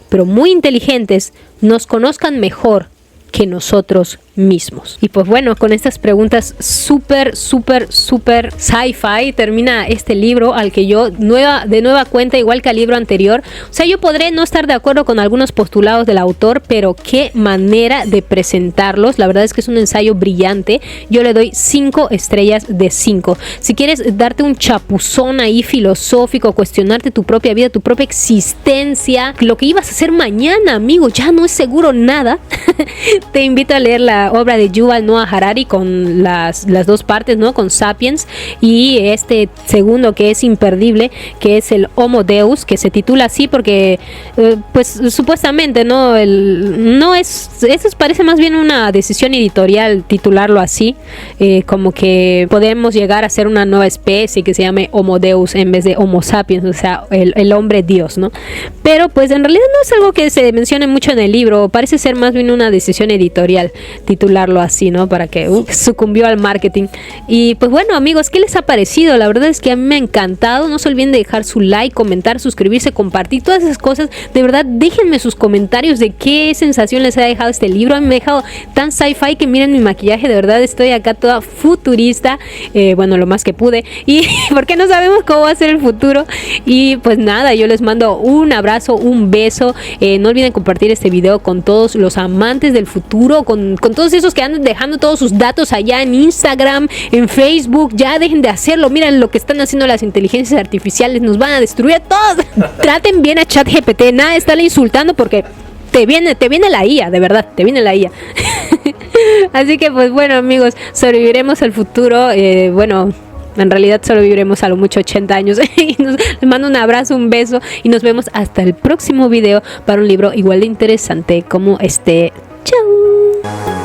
pero muy inteligentes, nos conozcan mejor que nosotros mismos? Y pues bueno, con estas preguntas súper sci-fi termina este libro al que yo de nueva cuenta, igual que al libro anterior, o sea, yo podré no estar de acuerdo con algunos postulados del autor, pero qué manera de presentarlos. La verdad es que es un ensayo brillante. Yo le doy 5 estrellas de 5. Si quieres darte un chapuzón ahí filosófico, cuestionarte tu propia vida, tu propia existencia, lo que ibas a hacer mañana, amigo, ya no es seguro nada. Te invito a leer la obra de Yuval Noah Harari con las 2 partes, ¿no? Con Sapiens y este segundo que es imperdible, que es el Homo Deus, que se titula así porque pues supuestamente no es, eso parece más bien una decisión editorial titularlo así, como que podemos llegar a ser una nueva especie que se llame Homo Deus en vez de Homo Sapiens, o sea, el hombre Dios, ¿no? Pero pues en realidad no es algo que se mencione mucho en el libro, parece ser más bien una decisión editorial titularlo así, ¿no? Para que sucumbió al marketing. Y pues bueno, amigos, ¿qué les ha parecido? La verdad es que a mí me ha encantado. No se olviden de dejar su like, comentar, suscribirse, compartir, todas esas cosas. De verdad, déjenme sus comentarios de qué sensación les ha dejado este libro. A mí me ha dejado tan sci-fi que miren mi maquillaje, de verdad estoy acá toda futurista, bueno, lo más que pude, y porque no sabemos cómo va a ser el futuro. Y pues nada, yo les mando un abrazo, un beso. No olviden compartir este video con todos los amantes del futuro, con todos esos que andan dejando todos sus datos allá en Instagram, en Facebook. Ya dejen de hacerlo. Miren lo que están haciendo las inteligencias artificiales, nos van a destruir a todos. Traten bien a ChatGPT, nada de estarle insultando porque te viene la IA, de verdad, te viene la IA. Así que pues bueno, amigos, sobreviviremos al futuro. Bueno, en realidad solo viviremos a lo mucho 80 años. Les mando un abrazo, un beso y nos vemos hasta el próximo video para un libro igual de interesante como este. Chao.